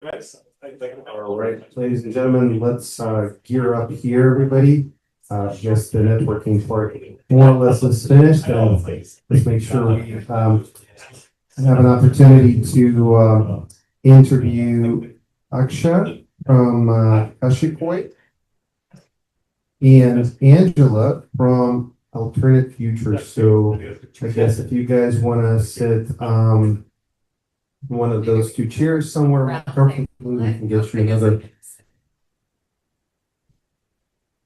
All right, ladies and gentlemen, let's gear up here, everybody. I guess the networking part more or less is finished. Let's make sure we have an opportunity to interview Aksha from Kashipoi and Angela from Alternate Future. So I guess if you guys want to sit one of those two chairs somewhere comfortably, we can get you another.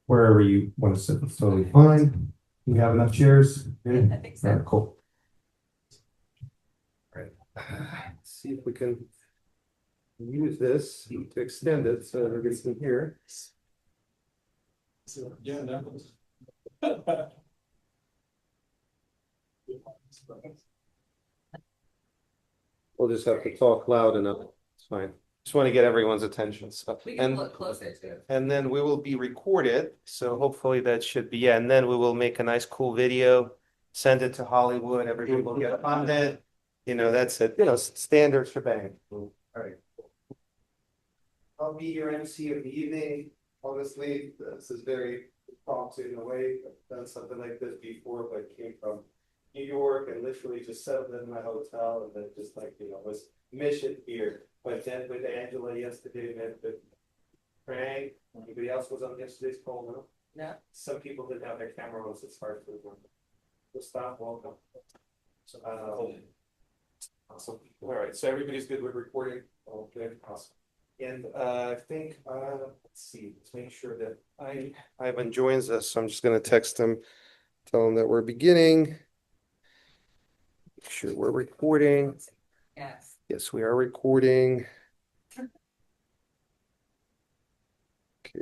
Wherever you want to sit, it's totally fine. We have enough chairs. Good. I think so. All right, cool. All right. Let's see if we can use this to extend it so everybody's in here. Yeah, that was. We'll just have to talk loud enough. It's fine. Just want to get everyone's attention. So, We can look closer too. and then we will be recorded. So hopefully that should be, yeah. And then we will make a nice, cool video, send it to Hollywood. Everybody will get on it. You know, that's it. You know, standard shebang. All right. I'll be your MC of the evening. Honestly, this is very impromptu in a way. I've done something like this before, but came from New York and literally just settled in my hotel and then just like, you know, was mission here. But then with Angela yesterday, met with Frank. Anybody else was on yesterday's call? No? No. Some people didn't have their camera on, so it's hard to remember. Stop, welcome. So, awesome. All right, so everybody's good with recording. Okay, awesome. And I think let's see, let's make sure that Ivan joins us. So I'm just gonna text him, tell him that we're beginning. Make sure we're recording. Yes. Yes, we are recording. Okay,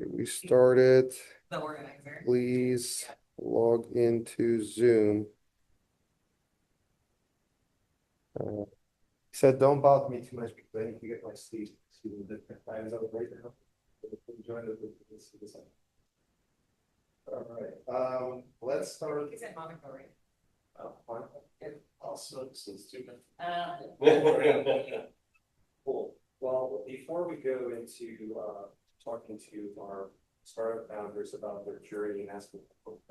we started. The organizer. Please log into Zoom. He said, don't bother me too much because I need to get my sleep. Different times of right now. Join us. All right. Let's start. He said Monica, right? Monica. Also, since 2 minutes. Cool. Well, before we go into talking to our startup founders about their journey and asking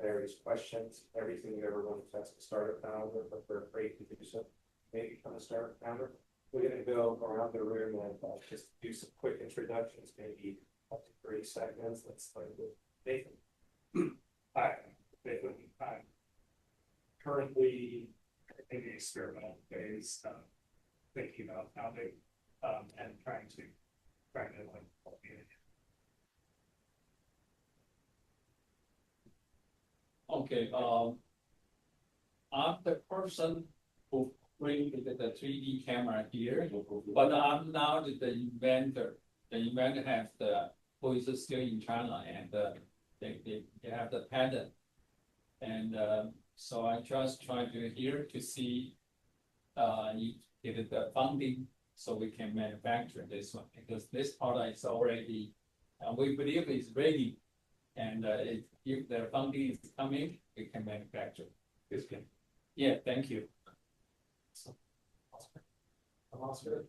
various questions, everything you ever want to ask a startup founder, but they're afraid to do so, maybe become a startup founder. We're going to go around the room and just do some quick introductions, maybe up to 30 seconds. Let's start with Nathan. Hi, Nathan. I'm currently in the experimental phase, thinking about founding and trying to like okay, I'm the person who bring the 3D camera here, but I'm now the inventor. The inventor has who is still in China, and they have the patent, and so I just try to here to see if the funding so we can manufacture this one, because this product is already we believe it's ready, and if the funding is coming, we can manufacture this one. Yeah, thank you. I'm Oscar.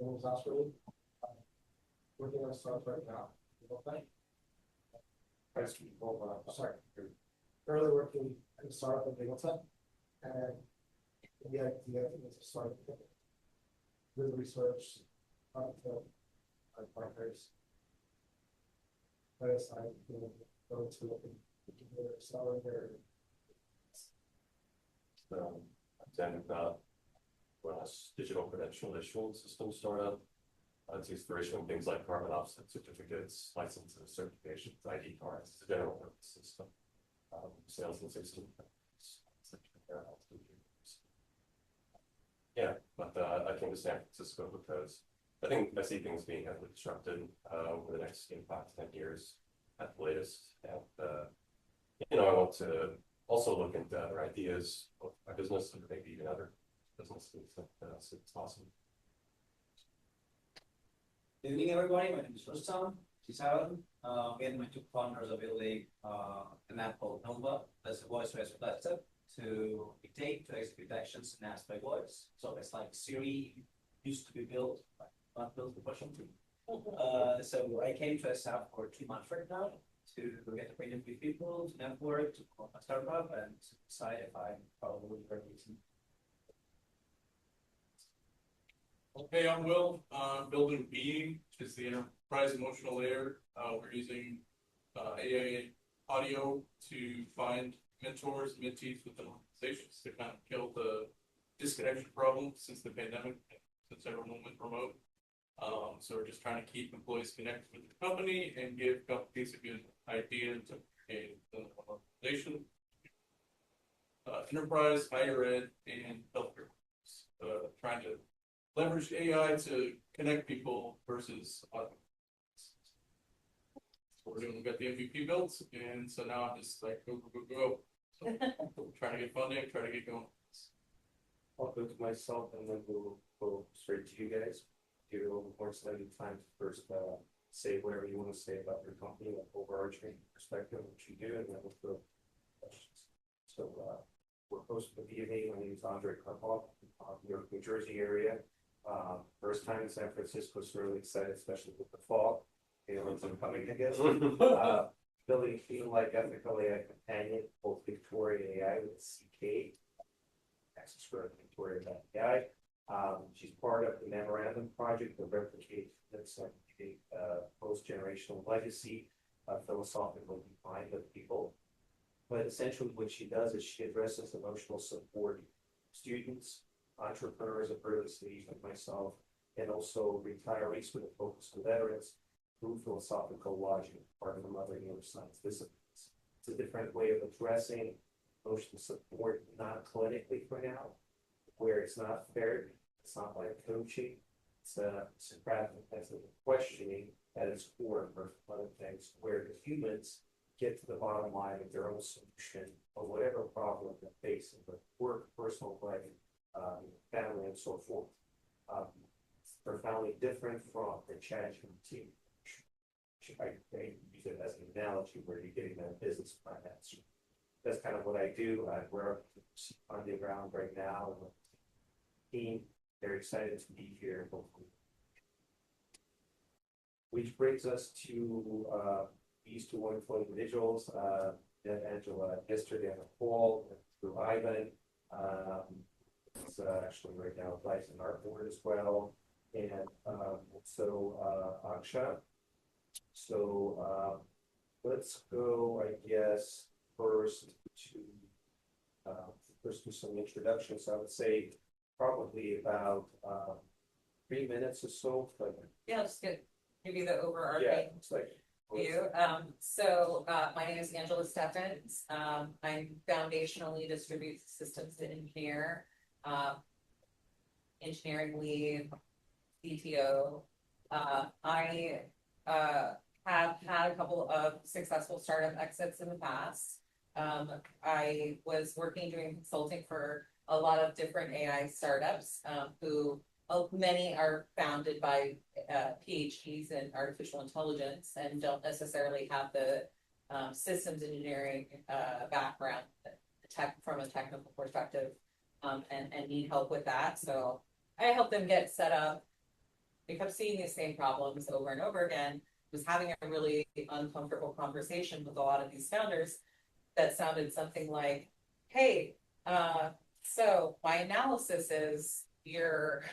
My name is Oscar. Working on a startup right now. Sorry. Earlier working at a startup in Binghamton, and the idea was to start with research on our partners. But as I go to the accelerator. Then digital credential issuance system startup. It's used for issuing things like carbon offset certificates, licenses, certifications, ID cards. It's a general purpose system. Sales and system. Yeah, but I came to San Francisco because I think I see things being heavily disrupted over the next 5 to 10 years at the latest. And you know, I want to also look into other ideas of my business and maybe even other businesses. So it's awesome. Good evening, everybody. My name is Rustam Chisaran. Me and my two partners are building an app called Nova as a voice replacement to dictate, to execute actions and ask by voice. So it's like Siri used to be built, but not built professionally. So I came to SF for 2 months right now to get acquainted with people, to network, to call my startup, and to decide if I'm probably the right reason. Okay, I'm Will. Building Being, which is the enterprise emotional layer. We're using AI audio to find mentors, mentees within organizations to kind of kill the disconnection problem since the pandemic, since everyone went remote. So we're just trying to keep employees connected with the company and give companies a good idea to a organization. Enterprise, higher ed, and healthcare. Trying to leverage AI to connect people versus automate. So we're doing, we got the MVP built, and so now I'm just like, go. So trying to get funding, try to get going. I'll go to myself and then we'll go straight to you guys. Give it a little more study time to first say whatever you want to say about your company, like overarching perspective, what you do, and then we'll go questions. So we're hosting the VMA. My name is Andre Karpov, New Jersey area. First time in San Francisco, so really excited, especially with the fall. You know, I'm coming together. Building a team like ethical AI companion, both Victoria AI with CK, access for Victoria AI. She's part of the memorandum project to replicate this post-generational legacy, philosophical defined of people. But essentially what she does is she addresses emotional support students, entrepreneurs of early stage like myself, and also retirees with a focus on veterans through philosophical logic, part of the mother neuroscience disciplines. It's a different way of addressing emotional support, not clinically for now, where it's not therapy, it's not like coaching, it's a Socratic method of questioning at its core for other things, where the humans get to the bottom line of their own solution of whatever problem they're facing with work, personal life, family, and so forth. Profoundly different from the ChatGPT. I use it as an analogy where you're getting that business finance. That's kind of what I do. We're on the ground right now. Team, very excited to be here. Which brings us to these two wonderful individuals, Angela yesterday on the call through Ivan. It's actually right now applies in our board as well. And so Aksha. So let's go, I guess, first to some introductions. I would say probably about 3 minutes or so. But Yeah, just give you the overarching yeah, it's like view. So my name is Angela Steffens. I'm foundationally distributed systems engineer, engineering lead, CTO. I have had a couple of successful startup exits in the past. I was working doing consulting for a lot of different AI startups who many are founded by PhDs in artificial intelligence and don't necessarily have the systems engineering background, from a technical perspective, and need help with that. So I help them get set up. We kept seeing these same problems over and over again. Was having a really uncomfortable conversation with a lot of these founders that sounded something like, hey, so my analysis is your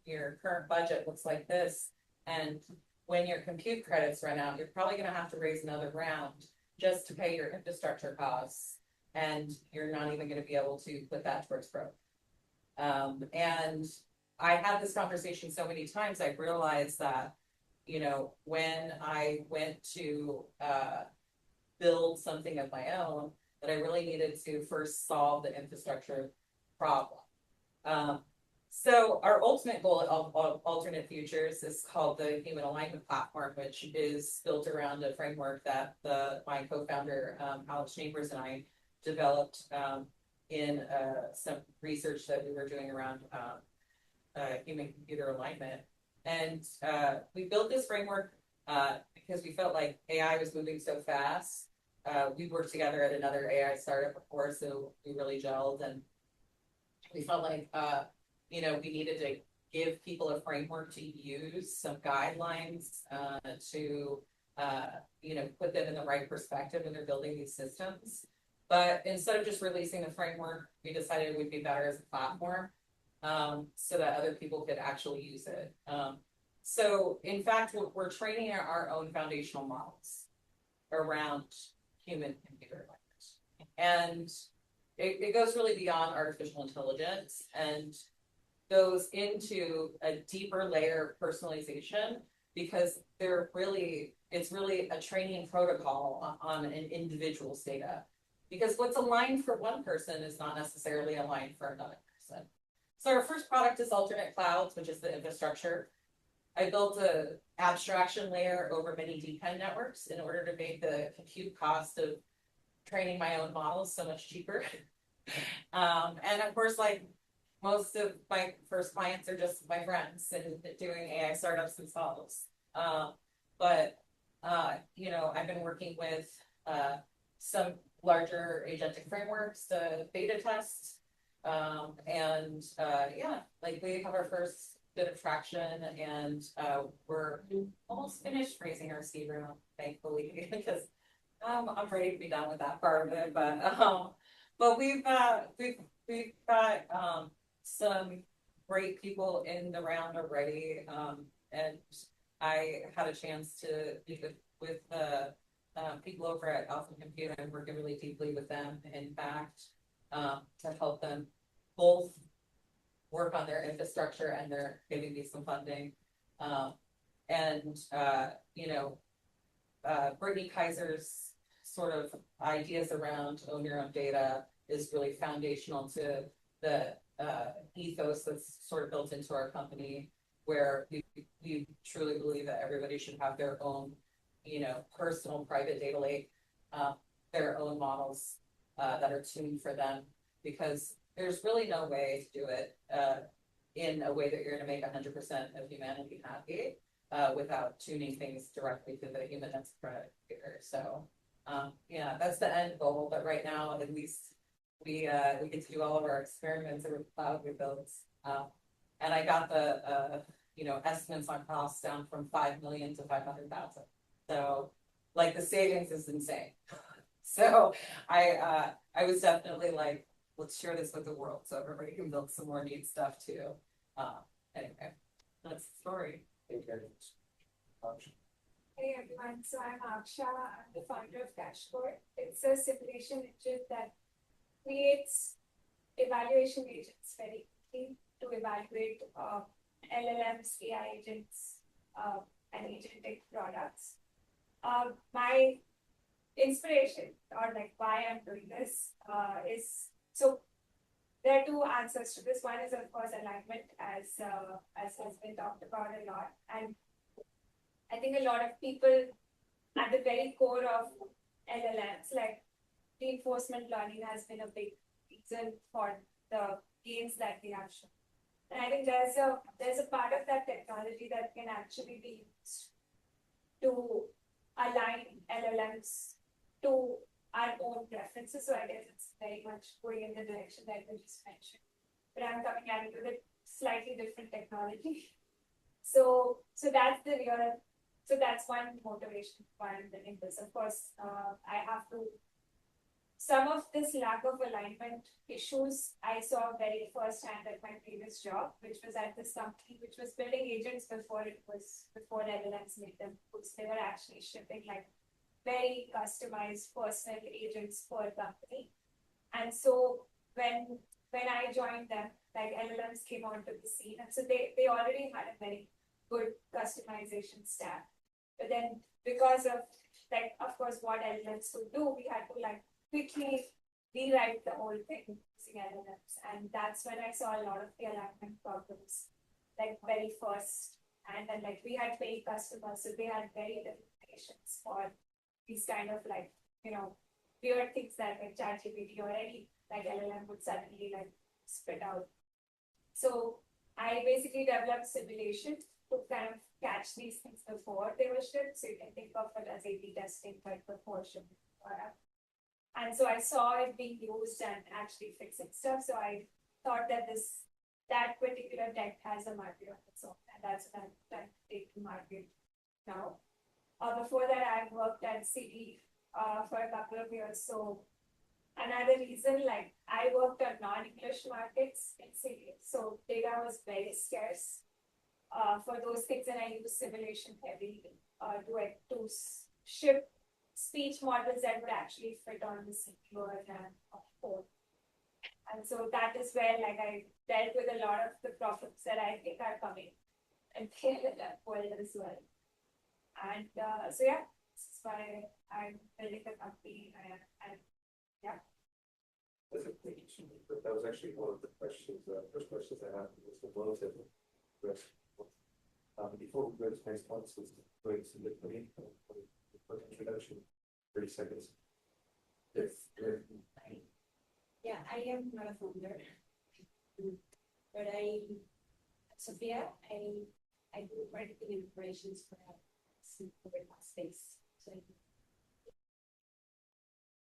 current budget looks like this, and when your compute credits run out, you're probably going to have to raise another round just to pay your infrastructure costs, and you're not even going to be able to put that towards growth. And I had this conversation so many times, I realized that, you know, when I went to build something of my own, that I really needed to first solve the infrastructure problem. So our ultimate goal of Alternate Futures is called the Human Alignment Platform, which is built around a framework that my co-founder, Alex Chambers, and I developed in some research that we were doing around human-computer alignment. And we built this framework because we felt like AI was moving so fast. We worked together at another AI startup before, so we really gelled, and we felt like, you know, we needed to give people a framework to use, some guidelines, to, you know, put them in the right perspective when they're building these systems. But instead of just releasing the framework, we decided it would be better as a platform, so that other people could actually use it. So in fact, we're training our own foundational models around human computer language. And it goes really beyond artificial intelligence and goes into a deeper layer of personalization, because it's really a training protocol on an individual's data. Because what's aligned for one person is not necessarily aligned for another person. So our first product is alternate clouds, which is the infrastructure. I built a abstraction layer over many depend networks in order to make the compute cost of training my own models so much cheaper. And of course, like most of my first clients are just my friends and doing AI startups themselves. But you know, I've been working with some larger agentic frameworks to beta test. And yeah, like we have our first bit of traction, and we're almost finished raising our seed round, thankfully, because I'm ready to be done with that part of it. But we've got some great people in the round already, and I had a chance to meet with people over at Alpha Compute. I'm working really deeply with them, in fact, to help them both work on their infrastructure, and they're giving me some funding. You know, Brittany Kaiser's sort of ideas around own your own data is really foundational to the ethos that's sort of built into our company, where we truly believe that everybody should have their own, you know, personal private data lake, their own models that are tuned for them, because there's really no way to do it in a way that you're going to make 100% of humanity happy without tuning things directly to the human computer. So yeah, that's the end goal. But right now, at least we get to do all of our experiments over the cloud we built. And I got the you know, estimates on costs down from 5 million to 500,000. So like the savings is insane. So I was definitely like, let's share this with the world so everybody can build some more neat stuff too. Anyway, that's the story. Thank you. Hey everyone, so I'm Aksha, I'm the founder of Dashboard. It's a simulation engine that creates evaluation agents very quickly to evaluate LLMs, AI agents, and agentic products. My inspiration, or like why I'm doing this, is, so there are two answers to this. One is of course alignment, as has been talked about a lot, and I think a lot of people at the very core of LLMs, like reinforcement learning, has been a big reason for the gains that we have shown. And I think there's a part of that technology that can actually be used to align LLMs to our own preferences. So I guess it's very much going in the direction that we just mentioned. But I'm coming at it with a slightly different technology. So that's the real. So that's one motivation behind the this. Of course, I have to. Some of this lack of alignment issues I saw very firsthand at my previous job, which was at this company, which was building agents before LLMs made them. They were actually shipping like very customized personal agents per company. And so when I joined them, like LLMs came onto the scene, and so they already had a very good customization stack. But then because of like, of course, what LLMs would do, we had to like quickly rewrite the whole thing using LLMs. And that's when I saw a lot of the alignment problems, like very first. And then like we had many customers, so they had very different patience for these kind of like, you know, weird things that like ChatGPT or any like LLM would suddenly like spit out. So I basically developed simulation to kind of catch these things before they were shipped. So you can think of it as A/B testing, but before shipping the product. And so I saw it being used and actually fixing stuff. So I thought that this that particular tech has a market of its own, and that's what I'm trying to take to market now. Before that, I worked at Citi for a couple of years. So another reason, like I worked on non-English markets in Citi, so data was very scarce for those things, and I used simulation heavy to ship speech models that would actually fit on the CPU or RAM of phone. And so that is where like I dealt with a lot of the problems that I think are coming and in that world as well. And so yeah, this is why I'm building the company and yeah. That's a great question. That was actually one of the questions, first questions I had was the blows at the risk. Before we go to the next one, so going to the quick introduction, 30 seconds. Yes. Yeah, I am not a founder, but Sophia, I do marketing operations for a space. So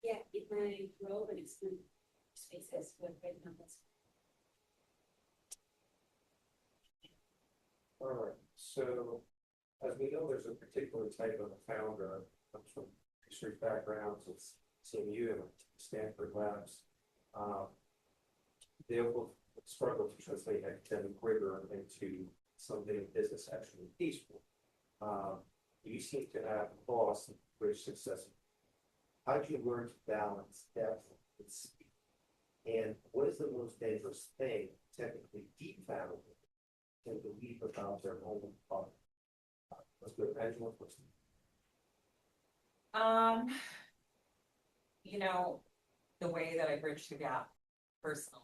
yeah, it might grow, but it's not spaces with great numbers. All right, so as we know, there's a particular type of founder comes from research backgrounds with CMU and Stanford Labs. They will struggle to translate academic rigor into something business actually peaceful. You seem to have lost great success. How do you learn to balance depth and speed? And what is the most dangerous thing, technically deep founders can believe about their own product? Let's go to Angela first. You know, the way that I bridged the gap personally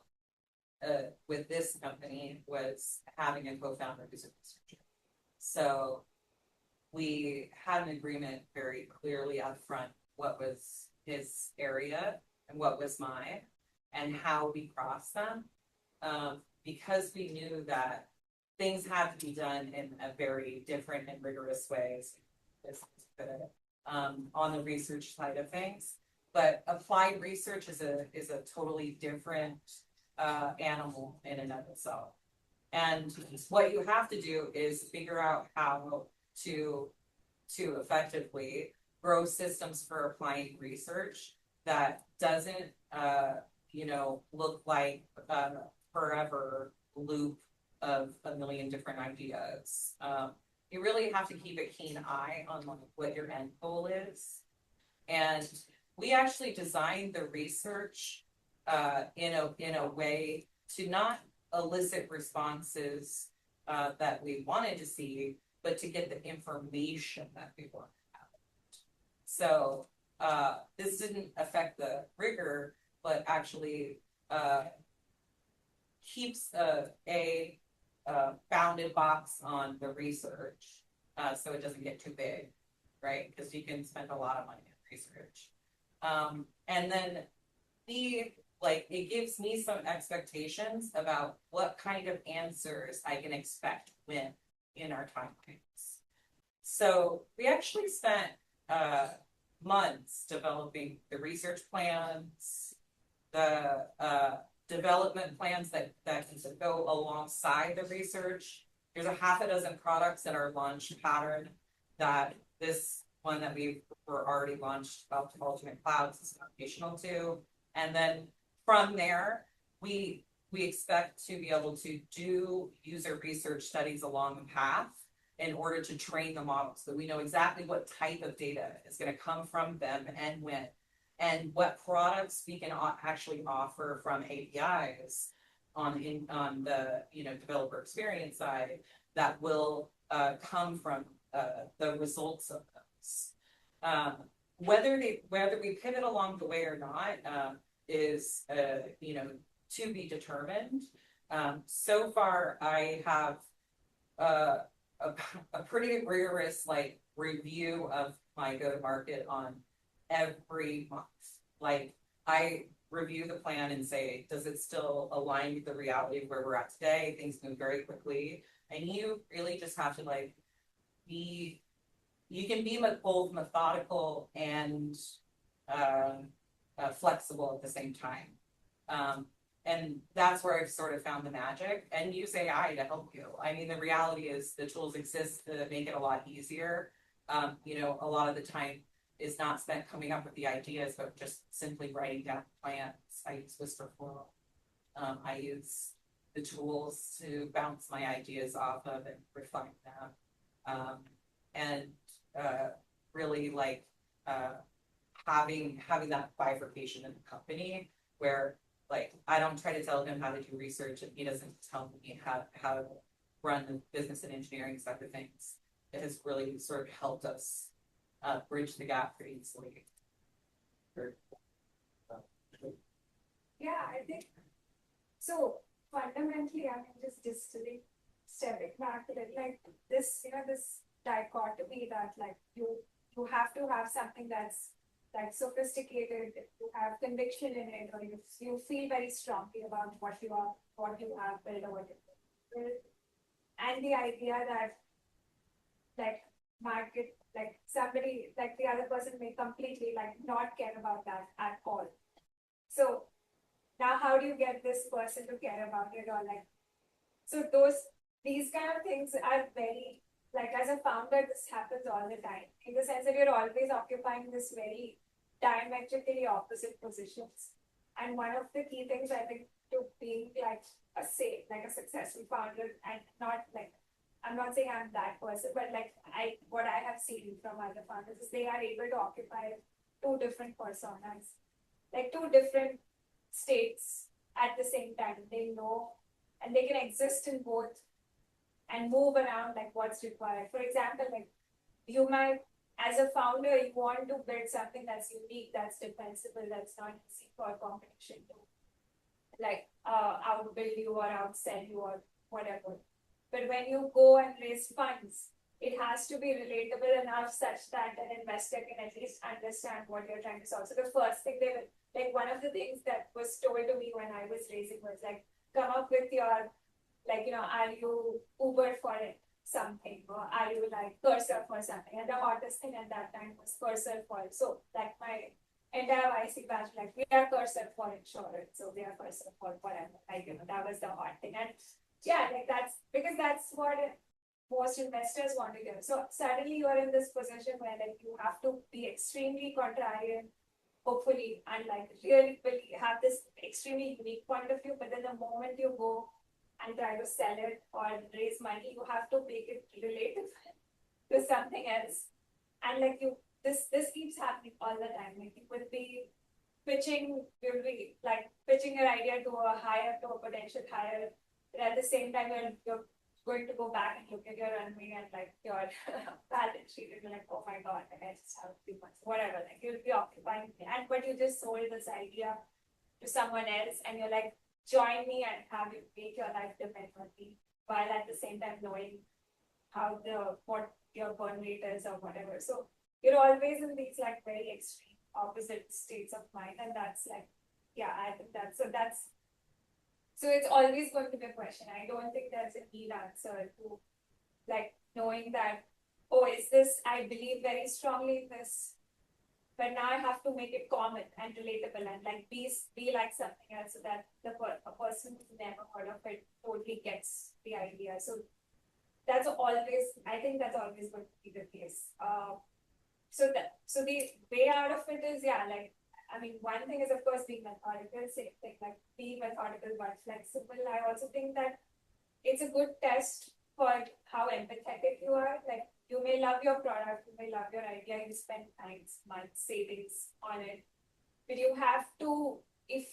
with this company was having a co-founder who's a researcher. So we had an agreement very clearly up front what was his area and what was mine and how we crossed them, because we knew that things had to be done in a very different and rigorous ways on the research side of things. But applied research is a totally different animal in and of itself. And what you have to do is figure out how to effectively grow systems for applying research that doesn't look like a forever loop of a million different ideas. You really have to keep a keen eye on what your end goal is. And we actually designed the research in a way to not elicit responses that we wanted to see, but to get the information that we wanted to have. So this didn't affect the rigor, but actually keeps a bounded box on the research, so it doesn't get too big, right? Because you can spend a lot of money on research. And then it gives me some expectations about what kind of answers I can expect when in our timelines. So we actually spent months developing the research plans, the development plans that go alongside the research. There's a half a dozen products in our launch pattern that this one that we were already launched about Ultimate Clouds is foundational to. And then from there, we expect to be able to do user research studies along the path in order to train the model so that we know exactly what type of data is going to come from them and when, and what products we can actually offer from APIs on the developer experience side that will come from the results of those. Whether we pivot along the way or not is to be determined. So far, I have a pretty rigorous review of my go-to-market on every month. I review the plan and say, does it still align with the reality of where we're at today? Things move very quickly, and you really just have to you can be both methodical and flexible at the same time. And that's where I've sort of found the magic, and use AI to help you. I mean, the reality is the tools exist to make it a lot easier. You know, a lot of the time is not spent coming up with the ideas, but just simply writing down plans. I use Whisper Flow. I use the tools to bounce my ideas off of and refine them. And really like having that bifurcation in the company where like I don't try to tell him how to do research and he doesn't tell me how to run the business and engineering side of things. It has really sort of helped us bridge the gap pretty easily. Yeah, I think so. Fundamentally, I mean, just distilling, stepping back to it, like this, you know, this dichotomy that like you have to have something that's like sophisticated, you have conviction in it, or you feel very strongly about what you have built, or what you built, and the idea that like market, like somebody, like the other person may completely like not care about that at all. So now how do you get this person to care about it, or like, so these kind of things are very, like as a founder, this happens all the time, in the sense that you're always occupying this very diametrically opposite positions. And one of the key things I think to being like a successful founder, and not like, I'm not saying I'm that person, but like what I have seen from other founders is they are able to occupy two different personas, like two different states at the same time. They know, and they can exist in both and move around like what's required. For example, like you might, as a founder, you want to build something that's unique, that's defensible, that's not easy for competition to like outbuild you or outsell you or whatever. But when you go and raise funds, it has to be relatable enough such that an investor can at least understand what you're trying to solve. So the first thing they will, like one of the things that was told to me when I was raising was like, come up with your, like, you know, are you Uber for it, something, or are you like Cursor for something? And the hottest thing at that time was Cursor for it. So like my entire IC batch, like we are Cursor for insurance, so we are Cursor for whatever. Like, you know, that was the hot thing. And yeah, like that's because that's what most investors want to do. So suddenly you are in this position where like you have to be extremely contrarian, hopefully, and like really have this extremely unique point of view. But then the moment you go and try to sell it or raise money, you have to make it related to something else. And like this keeps happening all the time. Like you will be pitching your idea to a potential hire. But at the same time, you're going to go back and look at your runway and like your balance sheet and you're like, oh my God, I just have 3 months, whatever. Like you'll be occupying, and but you just sold this idea to someone else, and you're like, join me and have you make your life depend on me, while at the same time knowing what your burn rate is or whatever. So you're always in these like very extreme opposite states of mind, and that's like, yeah, I think so it's always going to be a question. I don't think there's a neat answer to like knowing that, oh, is this, I believe very strongly in this, but now I have to make it common and relatable and like be like something else, so that a person who's never heard of it totally gets the idea. So that's always, I think that's always going to be the case. So the way out of it is, yeah, like, I mean, one thing is, of course, being methodical, same thing, like being methodical but flexible. I also think that it's a good test for how empathetic you are. Like, you may love your product, you may love your idea, you spend time, months, savings on it, but you have to, you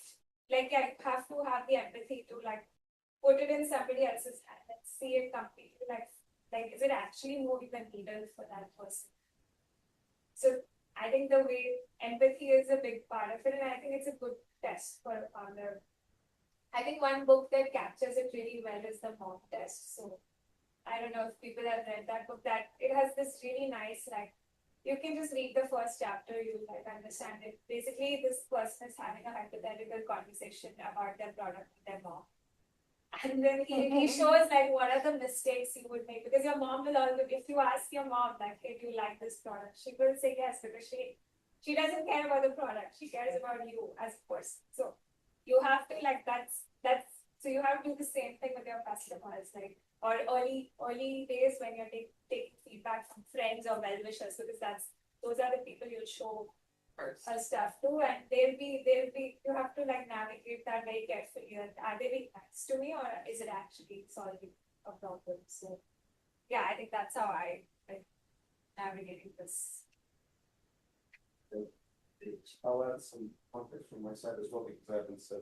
have to have the empathy to like put it in somebody else's hand and see it completely. Like, is it actually moving the needle for that person? So I think the way empathy is a big part of it, and I think it's a good test for a founder. I think one book that captures it really well is the mock test. So I don't know if people have read that book, that it has this really nice, like, you can just read the first chapter, you like understand it. Basically, this person is having a hypothetical conversation about their product with their mom. And then he shows like what are the mistakes you would make, because your mom will always, if you ask your mom like, hey, do you like this product, she will say yes, because she doesn't care about the product, she cares about you as a person. So you have to like, so you have to do the same thing with your customers, like, or early days when you're taking feedback from friends or well-wishers, because those are the people you'll show First. stuff to, and you have to like navigate that very carefully. And are they being nice to me, or is it actually solving a problem? So, yeah, I think that's how I navigating this. I'll add some context from my side as well, because I haven't said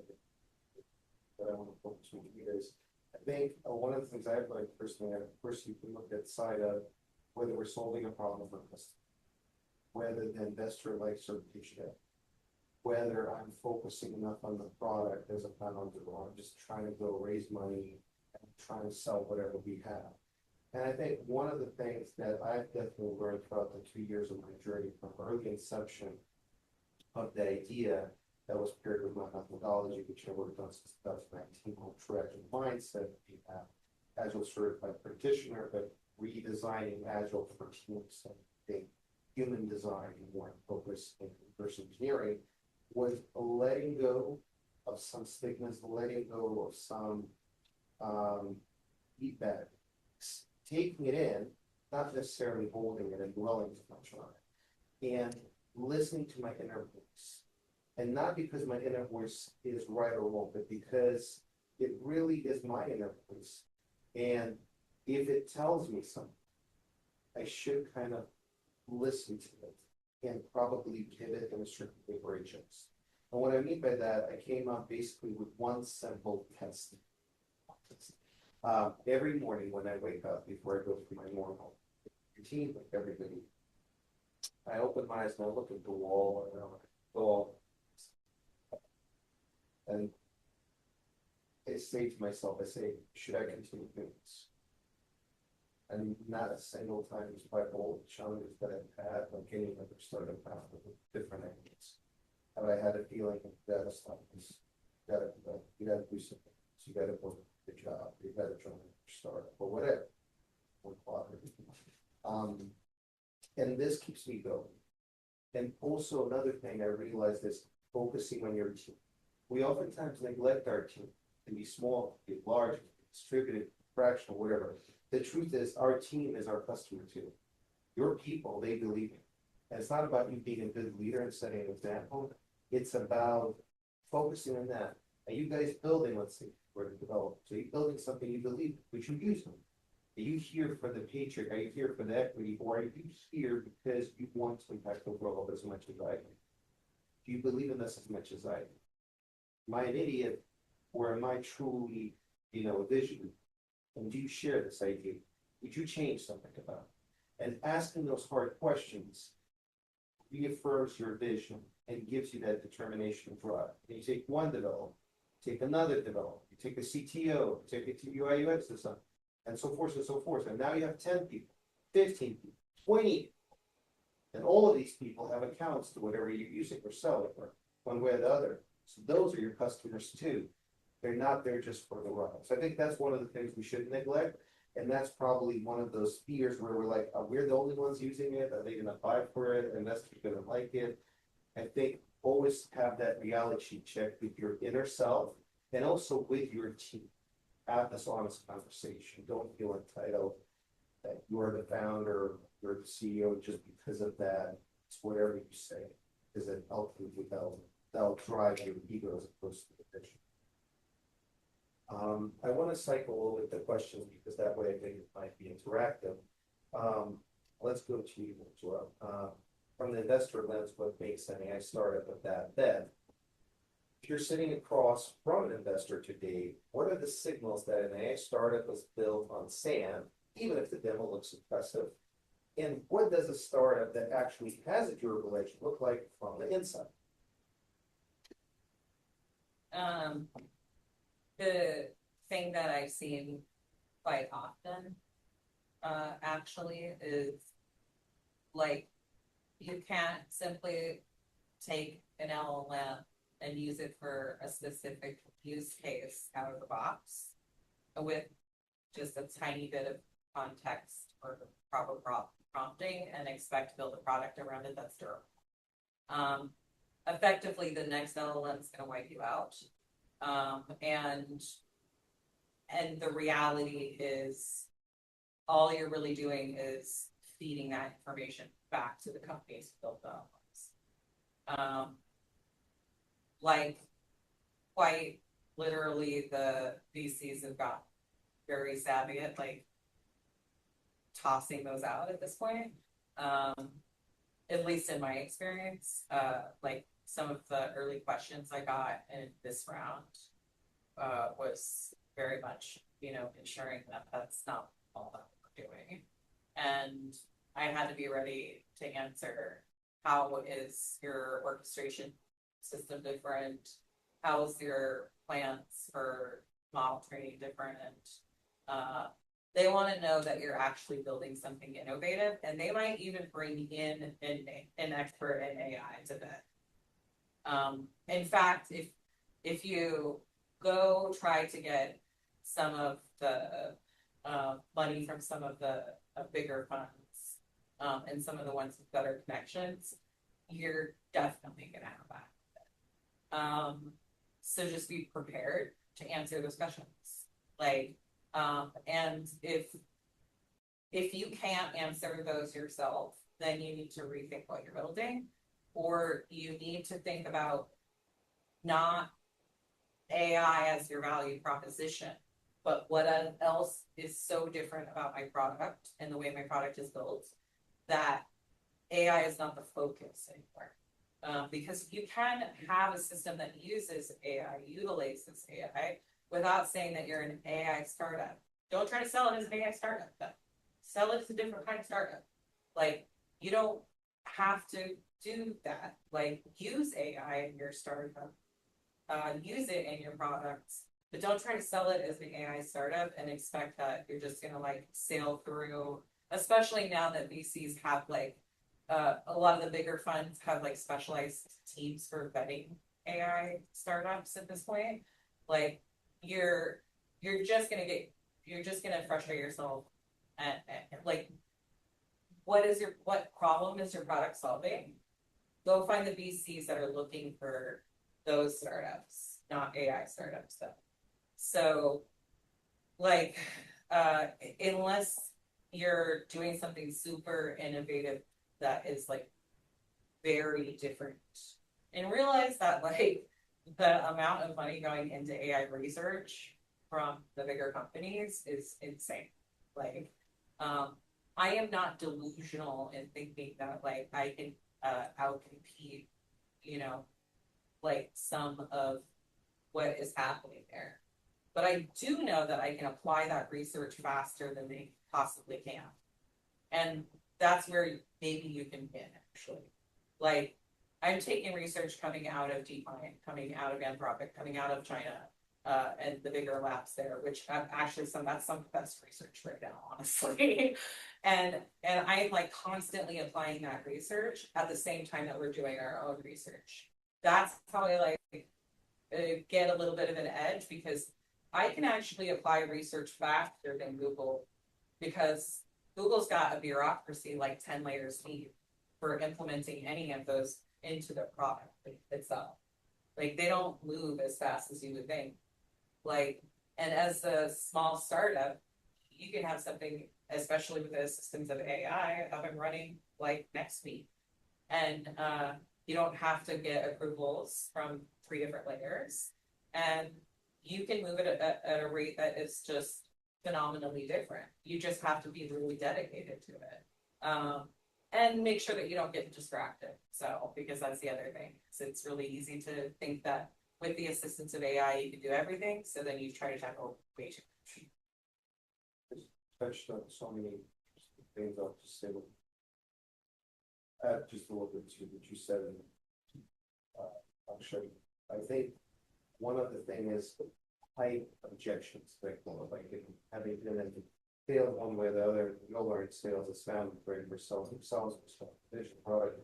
that I want to focus on you guys. I think one of the things I've learned personally, of course, you can look at the side of whether we're solving a problem for customers, whether the investor likes certification, whether I'm focusing enough on the product as a founder, or I'm just trying to go raise money and trying to sell whatever we have. And I think one of the things that I've definitely learned throughout the 2 years of my journey from early inception of the idea that was paired with my methodology, which I worked on since 2019, called True Agile Mindset. We have Agile certified practitioner, but redesigning Agile for teams and the human design and more focus in reverse engineering was letting go of some stigmas, letting go of some feedback, taking it in, not necessarily holding it and dwelling too much on it, and listening to my inner voice. And not because my inner voice is right or wrong, but because it really is my inner voice. And if it tells me something, I should kind of listen to it and probably pivot in a certain way where it jumps. And what I mean by that, I came up basically with one simple test. Every morning when I wake up, before I go through my normal routine like everybody, I open my eyes and I look at the wall and I go, and I say to myself, should I continue doing this? And not a single time, despite all the challenges that I've had, like any other startup path with different ideas, have I had a feeling that gotta stop this, you gotta do something, so you gotta work the job, you gotta try to start or whatever. And this keeps me going. And also another thing I realized is focusing on your team. We oftentimes neglect our team. It can be small, it can be large, it can be distributed, fractional, whatever. The truth is our team is our customer too. Your people, they believe in. And it's not about you being a good leader and setting an example. It's about focusing on that. Are you guys building, let's say, where to develop? So you're building something you believe in, which you use them. Are you here for the paycheck? Are you here for the equity? Or are you here because you want to impact the world as much as I do? Do you believe in this as much as I do? Am I an idiot? Or am I truly, a vision? And do you share this idea? Would you change something about it? And asking those hard questions reaffirms your vision and gives you that determination and drive. And you take one development, take another development, you take a CTO, take it to UI UX design, and so forth and so forth. And now you have 10 people, 15 people, 20 people. And all of these people have accounts to whatever you're using or selling, or one way or the other. So those are your customers too. They're not there just for the ride. So I think that's one of the things we shouldn't neglect. And that's probably one of those fears where we're like, we're the only ones using it. Are they going to buy for it? Investors are going to like it. I think always have that reality check with your inner self and also with your team. Have this honest conversation. Don't feel entitled that you're the founder, you're the CEO just because of that. It's whatever you say, because it ultimately they'll drive your ego as opposed to the vision. I want to cycle over the questions because that way I think it might be interactive. Let's go to you as well. From the investor lens, what makes an AI startup of that bet? If you're sitting across from an investor today, what are the signals that an AI startup was built on sand, even if the demo looks impressive? And what does a startup that actually has a durable edge look like from the inside? The thing that I've seen quite often, actually, is like you can't simply take an LLM and use it for a specific use case out of the box with just a tiny bit of context or proper prompting and expect to build a product around it that's durable. Effectively, the next LLM is going to wipe you out. And the reality is, all you're really doing is feeding that information back to the companies who built the models. Like, quite literally, the VCs have got very savvy at like tossing those out at this point. At least in my experience, like some of the early questions I got in this round was very much, ensuring that that's not all that we're doing. And I had to be ready to answer, how is your orchestration system different? How's your plans for model training different? They want to know that you're actually building something innovative, and they might even bring in an expert in AI to that. In fact, if you go try to get some of the money from some of the bigger funds, and some of the ones with better connections, you're definitely gonna have that. So just be prepared to answer those questions. Like, and if you can't answer those yourself, then you need to rethink what you're building, or you need to think about not AI as your value proposition, but what else is so different about my product and the way my product is built that AI is not the focus anymore. Because you can have a system that uses AI, utilizes AI, without saying that you're an AI startup. Don't try to sell it as an AI startup, though. Sell it as a different kind of startup. Like, you don't have to do that. Like, use AI in your startup, use it in your products, but don't try to sell it as an AI startup and expect that you're just gonna like sail through, especially now that VCs have like, a lot of the bigger funds have like specialized teams for vetting AI startups at this point. Like, you're just gonna frustrate yourself, and like, what problem is your product solving? Go find the VCs that are looking for those startups, not AI startups though. So like, unless you're doing something super innovative that is like very different, and realize that like the amount of money going into AI research from the bigger companies is insane. Like, I am not delusional in thinking that like I can outcompete, like some of what is happening there. But I do know that I can apply that research faster than they possibly can. And that's where maybe you can win, actually. Like, I'm taking research coming out of DeepMind, coming out of Anthropic, coming out of China, and the bigger labs there, which actually that's some of the best research right now, honestly. and I'm like constantly applying that research at the same time that we're doing our own research. That's how I like get a little bit of an edge, because I can actually apply research faster than Google, because Google's got a bureaucracy like 10 layers deep for implementing any of those into the product itself. Like, they don't move as fast as you would think. Like, and as a small startup, you can have something, especially with the systems of AI, up and running like next week. And you don't have to get approvals from 3 different layers. And you can move it at a rate that is just phenomenally different. You just have to be really dedicated to it. And make sure that you don't get distracted. So, because that's the other thing. So it's really easy to think that with the assistance of AI, you can do everything. So then you try to tackle way too much. Touched on so many things. I'll just say, just a little bit to what you said. I'll show you. I think one of the things is height objections, like having been in failed one way or the other, no learn sales is found great for selling themselves, vision product.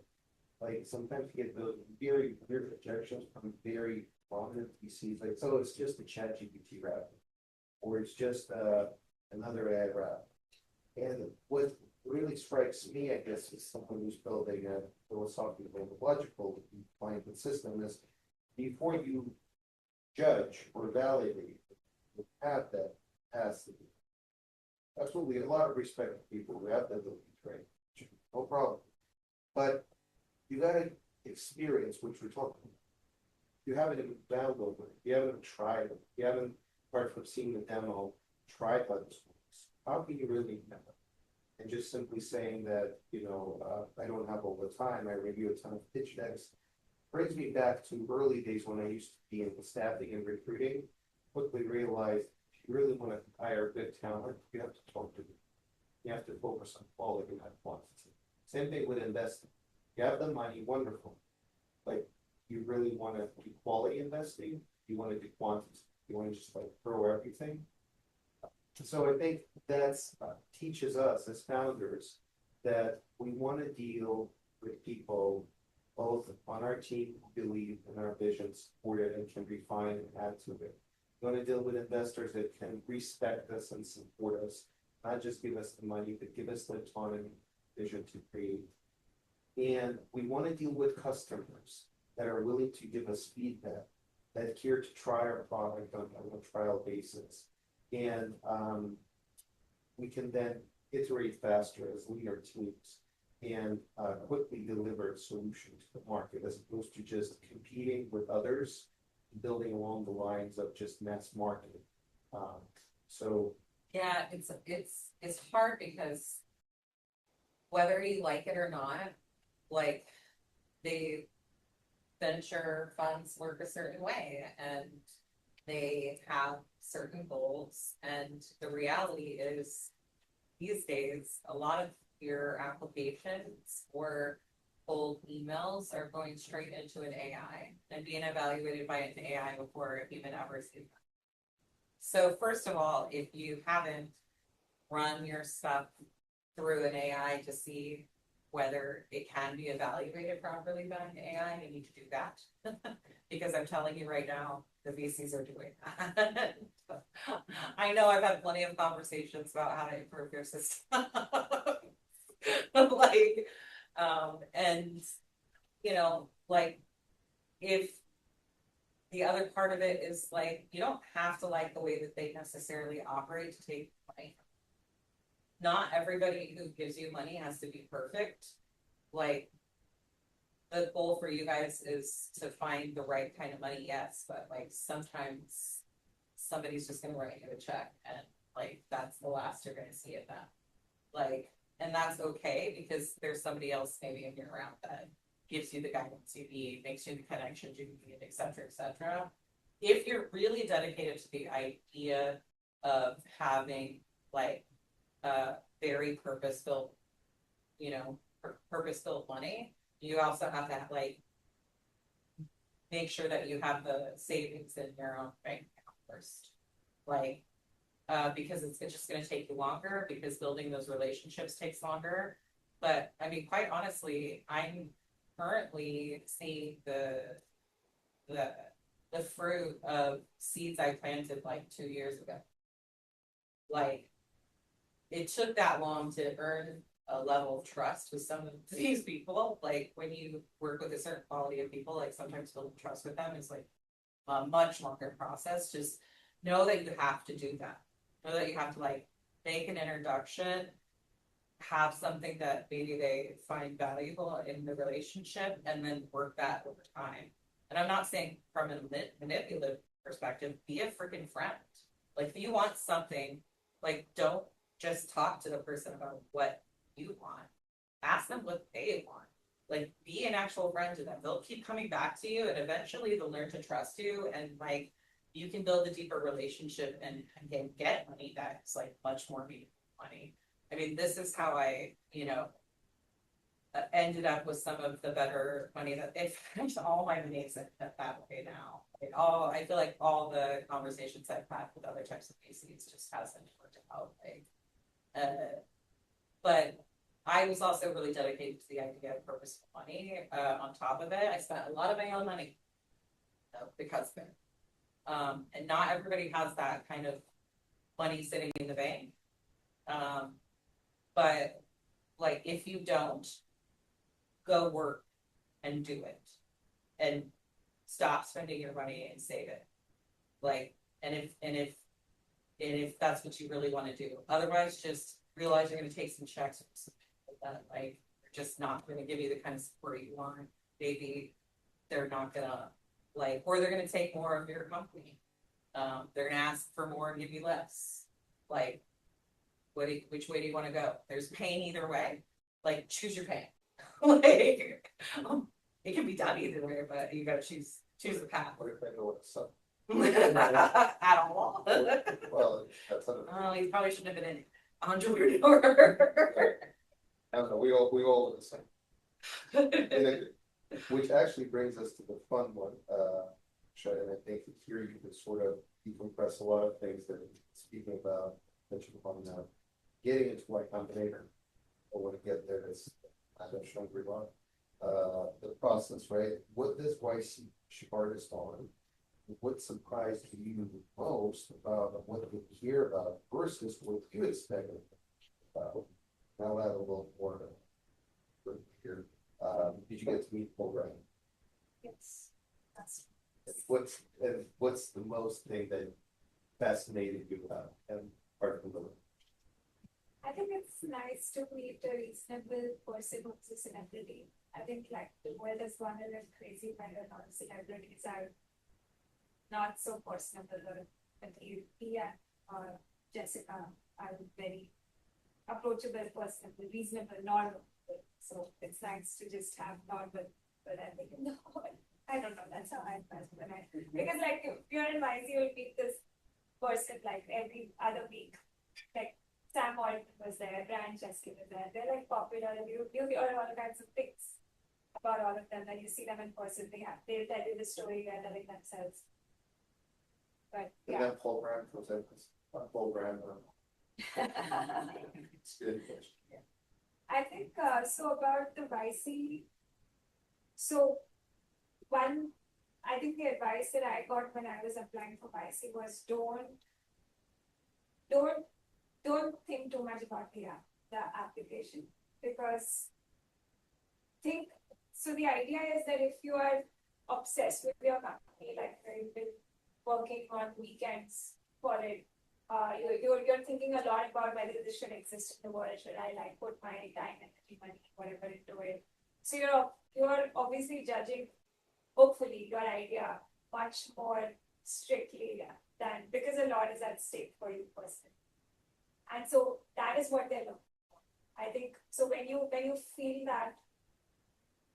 Like, sometimes you get those very weird objections from very prominent VCs, like, so it's just a chat GPT route, or it's just another AI route. And what really strikes me, I guess, is someone who's building a philosophical, logical, compliant system is, before you judge or validate who have that capacity. Absolutely, a lot of respect for people who have that ability, right? No problem. But you gotta experience what you're talking about. You haven't even downloaded it, you haven't tried it, you haven't, apart from seeing the demo, tried other schools. How can you really know? And just simply saying that, I don't have all the time, I review a ton of pitch decks, brings me back to early days when I used to be in the staffing and recruiting. Quickly realized if you really want to hire good talent, you have to talk to them. You have to focus on quality, not quantity. Same thing with investing. You have the money, wonderful. But you really want to do quality investing, you want to do quantity, you want to just like throw everything. So I think that's teaches us as founders that we want to deal with people both on our team who believe in our vision, support it, and can refine and add to it. We want to deal with investors that can respect us and support us, not just give us the money, but give us the autonomy, vision to create. And we want to deal with customers that are willing to give us feedback, that care to try our product on a trial basis. And we can then iterate faster as leader teams and quickly deliver a solution to the market as opposed to just competing with others, building along the lines of just mass marketing. Yeah, it's hard because whether you like it or not, like the venture funds work a certain way and they have certain goals, and the reality is these days a lot of your applications or old emails are going straight into an AI and being evaluated by an AI before it even ever seen them. So first of all, if you haven't run your stuff through an AI to see whether it can be evaluated properly by an AI, you need to do that. Because I'm telling you right now, the VCs are doing that. I know I've had plenty of conversations about how to improve your system. If the other part of it is like, you don't have to like the way that they necessarily operate to take money. Not everybody who gives you money has to be perfect. Like, the goal for you guys is to find the right kind of money, yes, but like sometimes somebody's just gonna write you a check and like that's the last you're gonna see of that. Like, and that's okay because there's somebody else maybe in your round that gives you the guidance you need, makes you the connections you need, et cetera, et cetera. If you're really dedicated to the idea of having like very purpose-built, purpose-built money, you also have to like make sure that you have the savings in your own bank account first. Like, because it's just going to take you longer because building those relationships takes longer. But I mean, quite honestly, I'm currently seeing the fruit of seeds I planted like 2 years ago. Like, it took that long to earn a level of trust with some of these people. Like, when you work with a certain quality of people, like sometimes building trust with them is like a much longer process. Just know that you have to do that. Know that you have to like make an introduction, have something that maybe they find valuable in the relationship, and then work that over time. And I'm not saying from a manipulative perspective, be a freaking friend. Like, if you want something, like, don't just talk to the person about what you want. Ask them what they want. Like, be an actual friend to them. They'll keep coming back to you, and eventually they'll learn to trust you, and like you can build a deeper relationship and get money that's like much more meaningful money. I mean, this is how I, ended up with some of the better money that they've all my money is that way now. I feel like all the conversations I've had with other types of VCs just hasn't worked out. But I was also really dedicated to the idea of purposeful money. On top of it, I spent a lot of my own money because of it. And not everybody has that kind of money sitting in the bank. But like, if you don't, go work and do it and stop spending your money and save it. Like, and if that's what you really want to do, otherwise just realize you're gonna take some checks or something like that, like, they're just not gonna give you the kind of support you want. Maybe they're not gonna like, or they're gonna take more of your company. They're gonna ask for more and give you less. Like, which way do you want to go? There's pain either way. Like, choose your pain. Like, it can be done either way, but you gotta choose the path. What if I know what's up? At all. Well, that's not. Oh, you probably shouldn't have been in entrepreneur. I don't know, we all do the same. And it- which actually brings us to the fun one, and I think here you can sort of decompress a lot of things that we're speaking about, that you're pointing out. Getting into Y Combinator, I want to get there, is, as I've shown everyone, the process, right? What does YC artist on? What surprised you most about what you hear about versus what you expected about? Now add a little more here. Did you get to meet Paul Ryan? Yes, that's. What's the most thing that fascinated you about him, apart from the? I think it's nice to meet a reasonable person who's a celebrity. I think like the world has gone a little crazy when a lot of celebrities are not so personable, but he and Jessica are very approachable, personable, reasonable, normal. So it's nice to just have normal, but I think no, I don't know, that's how I felt when because like if you're in YC, you'll meet this person like every other week. Like Sam Alton was there, Brian Chesky was there, they're like popular, and you hear all kinds of things about all of them, and you see them in person, they'll tell you the story they're telling themselves. But And yeah. then Paul Graham comes in, Paul Graham. It's a good question. I think so about the YC. So I think the advice that I got when I was applying for YC was don't think too much about the application, because the idea is that if you are obsessed with your company, like you've been working on weekends for it, you're thinking a lot about whether this should exist in the world. Should I like put my time, energy, money, whatever into it? So you're obviously judging, hopefully, your idea much more strictly than, because a lot is at stake for you personally. And so that is what they're looking for. I think so when you feel that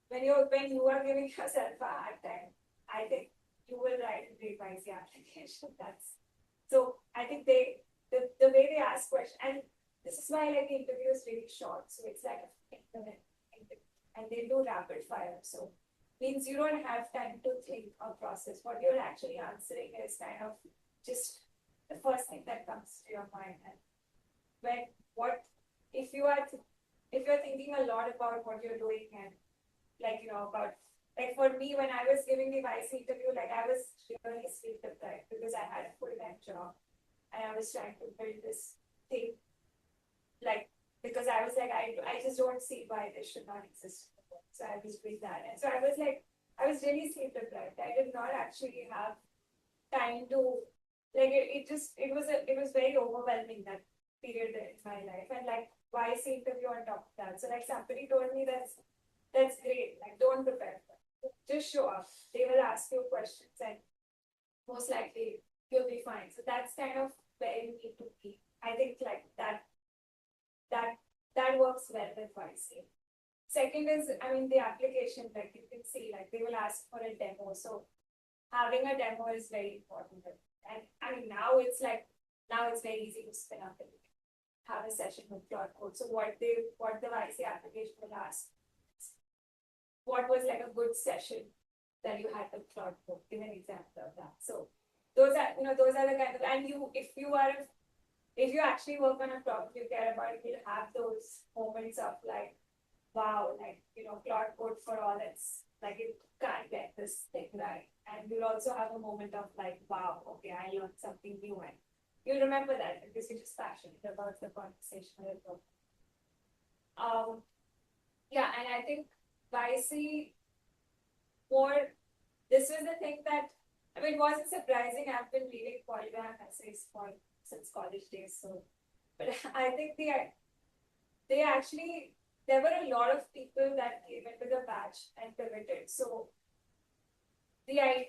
when you are giving yourself a hard time, I think you will write a great YC application. So I think the way they ask questions, and this is why like the interview is really short. So it's like a minute interview, and they do rapid fire. So means you don't have time to think or process. What you're actually answering is kind of just the first thing that comes to your mind. And if you're thinking a lot about what you're doing, and like about like for me when I was giving the YC interview, like I was really sleep deprived because I had a full-time job and I was trying to build this thing, like because I was like I just don't see why this should not exist. So I was doing that, and so I was really sleep deprived. I did not actually have time to like it was very overwhelming, that period in my life, and like YC interview on top of that. So like somebody told me that's great, like don't prepare for it. Just show up. They will ask you questions and most likely you'll be fine. So that's kind of where you need to be. I think like that works well with YC. Second is, I mean, the application, like you can see, like they will ask for a demo. So having a demo is very important. And I mean, now it's very easy to spin up and have a session with Claude Code. So what the YC application will ask, what was like a good session that you had with Claude Code? Give an example of that. So those are the kind of, and if you actually work on a problem you care about, you'll have those moments of like, wow, like, Claude Code for all, it's like you can't get this thing right. And you'll also have a moment of like, wow, okay, I learned something new, and you'll remember that because you're just passionate about the conversation. Yeah, and I think YC this was the thing that, I mean, it wasn't surprising. I've been reading Polygram essays since college days, so. But I think they actually, there were a lot of people that came into the batch and pivoted, so. They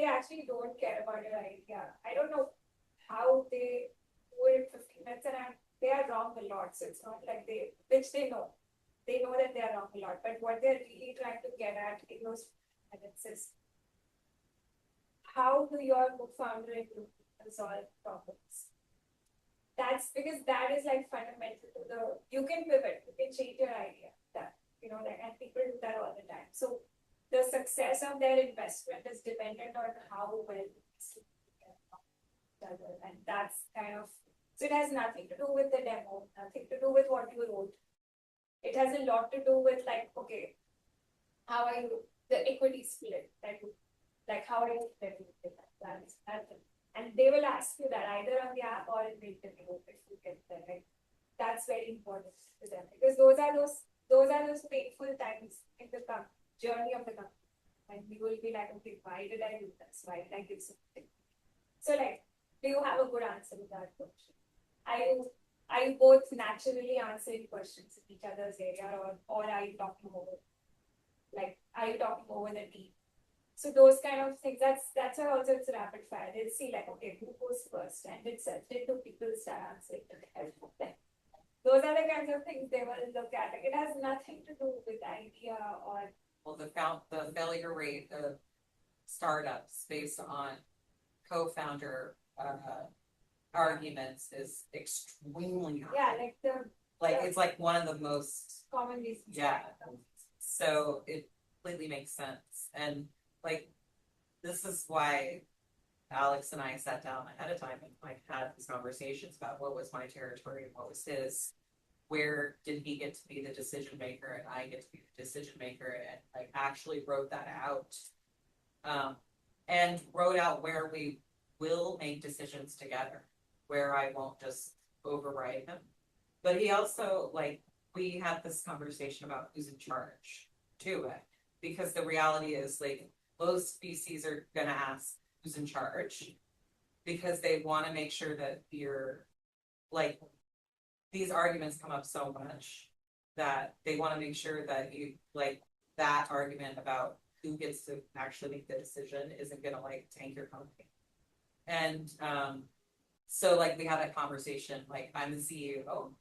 actually don't care about your idea. I don't know how they do it in 15 minutes, and they are wrong a lot, so it's not like which they know. They know that they are wrong a lot, but what they're really trying to get at in those minutes is how do your co-founder and group resolve problems? That's because that is like fundamental to you can pivot, you can change your idea, and people do that all the time. So the success of their investment is dependent on how well and that's so it has nothing to do with the demo, nothing to do with what you wrote. It has a lot to do with okay, how are you the equity split, how are you splitting that. And they will ask you that either on the app or in the interview if you get there. That's very important to them because those are those painful times in the journey of the company. And you will be like, okay, why did I do this? Why did I give something? So do you have a good answer to that question? Are you both naturally answering questions in each other's area or are you talking over? Are you talking over the team? So those kind of things, that's why also it's rapid fire. They'll see okay, who goes first? And did two people start answering to them? Those are the kinds of things they will look at. It has nothing to do with idea or. Well, the failure rate of startups based on co-founder arguments is extremely high. Yeah, it's like one of the most common reasons. Yeah. So it completely makes sense. And this is why Alex and I sat down ahead of time and had these conversations about what was my territory and what was his. Where did he get to be the decision maker and I get to be the decision maker, and actually wrote that out. And wrote out where we will make decisions together, where I won't just override him. But he also we had this conversation about who's in charge too, because the reality is most VCs are gonna ask who's in charge because they want to make sure that you're these arguments come up so much that they want to make sure that you that argument about who gets to actually make the decision isn't gonna tank your company. And so we had that conversation, I'm the CEO,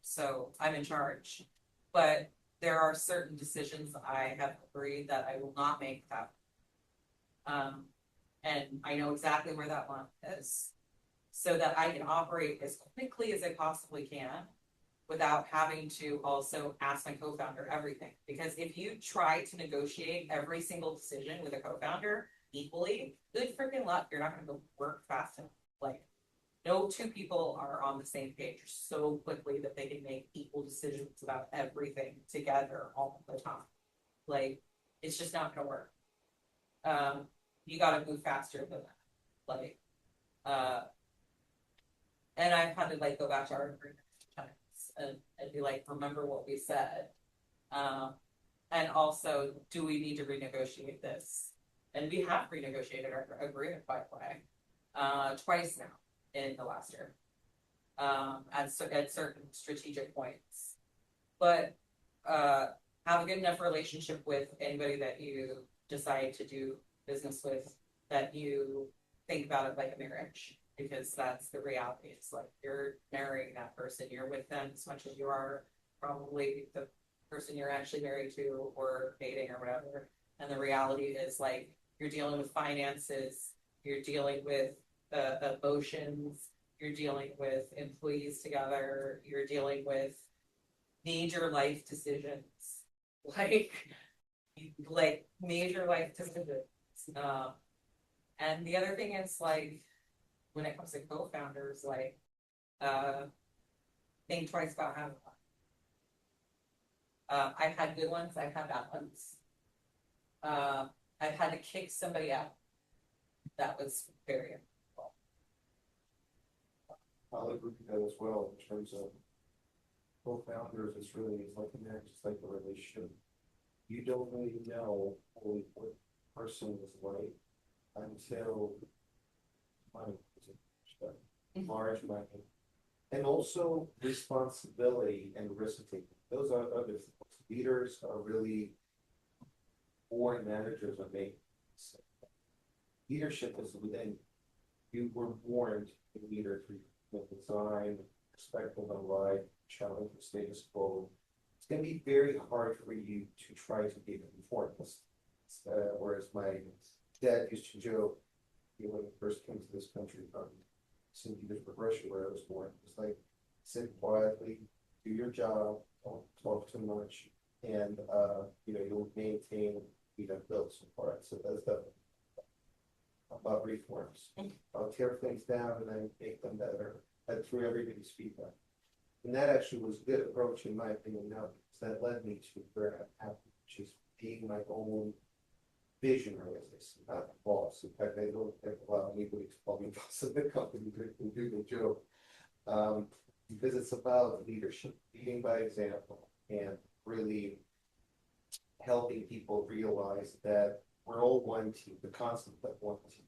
so I'm in charge. But there are certain decisions I have agreed that I will not make without. And I know exactly where that one is, so that I can operate as quickly as I possibly can without having to also ask my co-founder everything. Because if you try to negotiate every single decision with a co-founder equally, good freaking luck, you're not going to go work fast enough. No two people are on the same page so quickly that they can make equal decisions about everything together all the time. It's just not going to work. You got to move faster than that. And I've had to go back to our agreement times and be remember what we said. And also, do we need to renegotiate this? And we have renegotiated our agreement, by the way, twice now in the last year, at certain strategic points. But have a good enough relationship with anybody that you decide to do business with, that you think about it like a marriage, because that's the reality. It's you're marrying that person, you're with them as much as you are probably the person you're actually married to or dating or whatever. And the reality is you're dealing with finances, you're dealing with emotions, you're dealing with employees together, you're dealing with major life decisions, major life decisions. And the other thing is when it comes to co-founders, think twice about having one. I've had good ones, I've had bad ones. I've had to kick somebody out. That was very difficult. I'll agree with that as well in terms of co-founders. It's really like a marriage, it's like a relationship. You don't really know fully what person is like until March, and also responsibility and risk taking. Those are other things. Leaders are really board managers are making. Leadership is within you. Were born to be leader through design, perspective on life, challenge the status quo. It's going to be very hard for you to try to be conformist. Whereas my dad used to joke, when he first came to this country from St. Petersburg, Russia, where I was born, it was like, sit quietly, do your job, don't talk too much, and you'll maintain, build support. So that's the about reforms. I'll tear things down and then make them better, and through everybody's feedback. And that actually was a good approach, in my opinion, now, because that led me to where I'm happy, which is being my own visionary, as they say, not boss. In fact, I don't allow anybody to call me boss of the company, to do the joke. Because it's about leadership, leading by example, and really helping people realize that we're all one team, the concept of one team.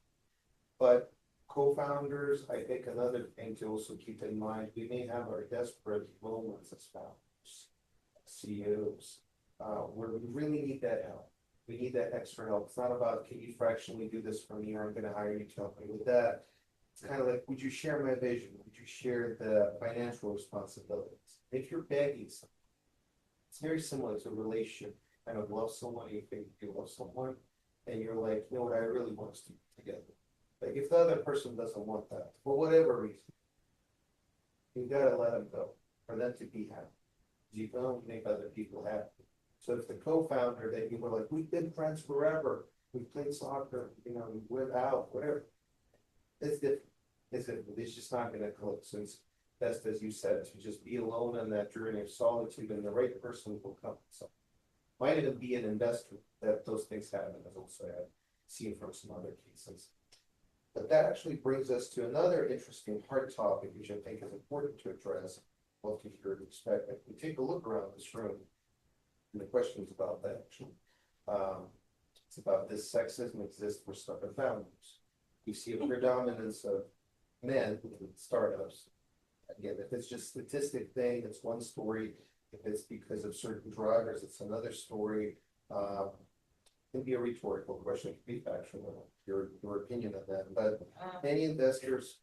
But co-founders, I think another thing to also keep in mind, we may have our desperate moments as founders, CEOs, where we really need that help. We need that extra help. It's not about, can you fractionally do this for me, or I'm going to hire you to help me with that. It's kind of like, would you share my vision? Would you share the financial responsibilities? If you're begging something, it's very similar to a relationship. I don't love someone, you think you love someone, and you're like, you know what, I really want us to be together. Like, if the other person doesn't want that, for whatever reason, you gotta let them go, for them to be happy. You don't make other people happy. So if the co-founder that you were like, we've been friends forever, we played soccer, we went out, whatever. It's different. It's just not gonna click. So it's best, as you said, to just be alone on that journey of solitude, and the right person will come. So might even be an investor that those things happen, as also I've seen from some other cases. But that actually brings us to another interesting hard topic, which I think is important to address. Both of your perspective. We take a look around this room, and the questions about that actually. It's about this sexism exists for startup founders. You see a predominance of men in startups. Again, if it's just statistic thing, it's one story. If it's because of certain drivers, it's another story. It can be a rhetorical question, it can be factual, your opinion on that. But many investors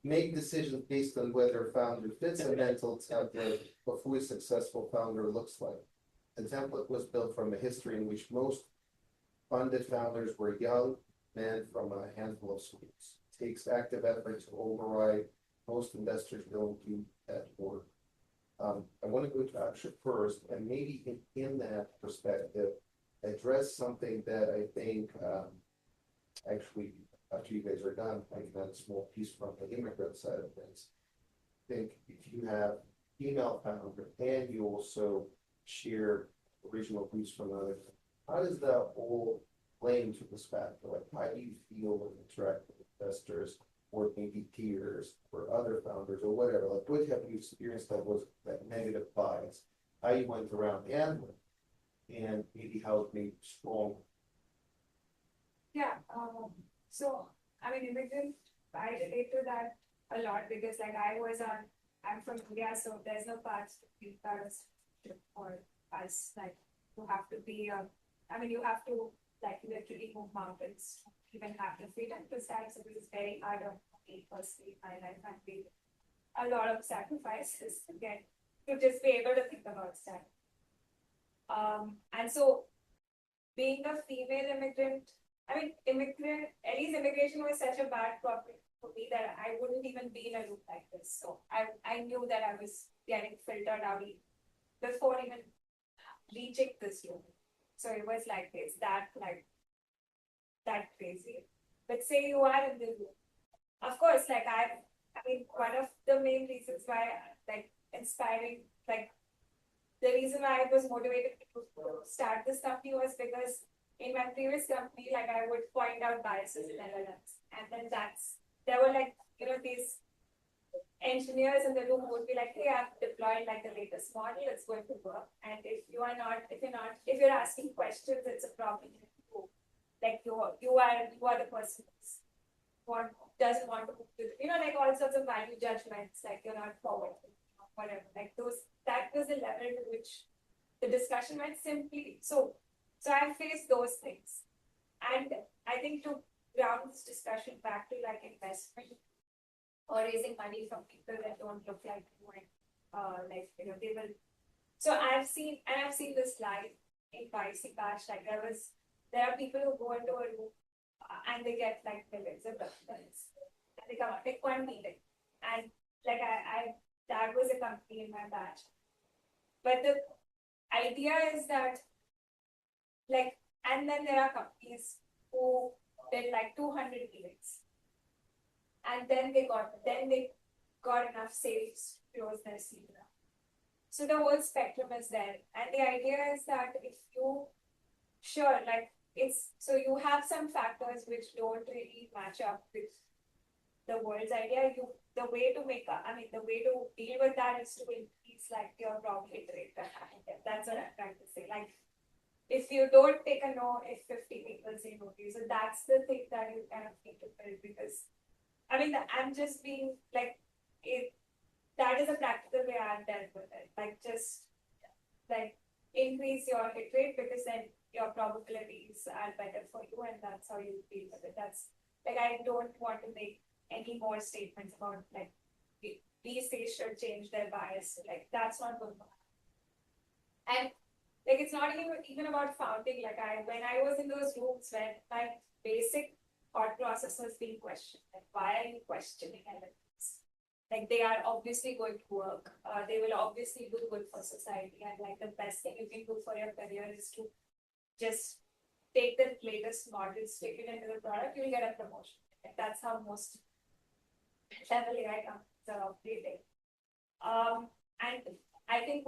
make decisions based on whether a founder fits a mental template of who a successful founder looks like. The template was built from a history in which most funded founders were young men from a handful of schools. It takes active effort to override. Most investors don't do that work. I want to go to Akshay first, and maybe in that perspective, address something that I think actually, after you guys are done, I can add a small piece from the immigrant side of things. I think if you have female founder and you also share original views from others, how does that all play into this factor? Like, how do you feel when you interact with investors, or maybe peers, or other founders, or whatever? Like, what have you experienced that was that negative bias? How you went around handling, and maybe how it made you strong? Yeah, so I mean, immigrant, I relate to that a lot because I'm from India, so there's no paths to be parents or us, like you have to be, you have to like literally move mountains, even have the freedom to start. So this is very hard on me personally, my life and be a lot of sacrifices again to just be able to think about that. And so being a female immigrant, at least immigration was such a bad topic for me that I wouldn't even be in a room like this. So I knew that I was getting filtered out before even reaching this room. So it was like this, that crazy. But say you are in the room. Of course, one of the main reasons why inspiring, the reason why I was motivated to start this company was because in my previous company, I would point out biases in LLMs. And then there were these engineers in the room who would be like, hey, I've deployed the latest model, it's going to work. And if you're asking questions, it's a problem. like you are the person who doesn't want to move to, like all sorts of value judgments, like you're not forward, whatever, like that was the level to which the discussion went simply. So I faced those things. And I think to ground this discussion back to like investment or raising money from people that don't look like you and they will. So I've seen this live in Paisi Bash, like there are people who go into a room and they get like millions of dollars and they come out like one meeting. And like that was a company in my batch. But the idea is that like, and then there are companies who did like 200 meetings. And then they got enough sales to close their seed round. So the whole spectrum is there. And the idea is that if you, sure, like so you have some factors which don't really match up with the world's idea. The way to deal with that is to increase like your profit rate. That's what I'm trying to say. Like, if you don't take a no, if 50 people say no to you, so that's the thing that you kind of need to build, because I'm just being like, that is a practical way I've dealt with it. Like, just like increase your hit rate, because then your probabilities are better for you, and that's how you deal with it. That's like, I don't want to make any more statements about like these states should change their bias. Like, that's not going to happen. And like, it's not even about founding. Like, when I was in those rooms where my basic thought process was being questioned, like, why are you questioning elements? Like, they are obviously going to work. They will obviously do good for society. And like, the best thing you can do for your career is to just take the latest models, stick it into the product, you'll get a promotion. Like, that's how most level AI companies are operating. And I think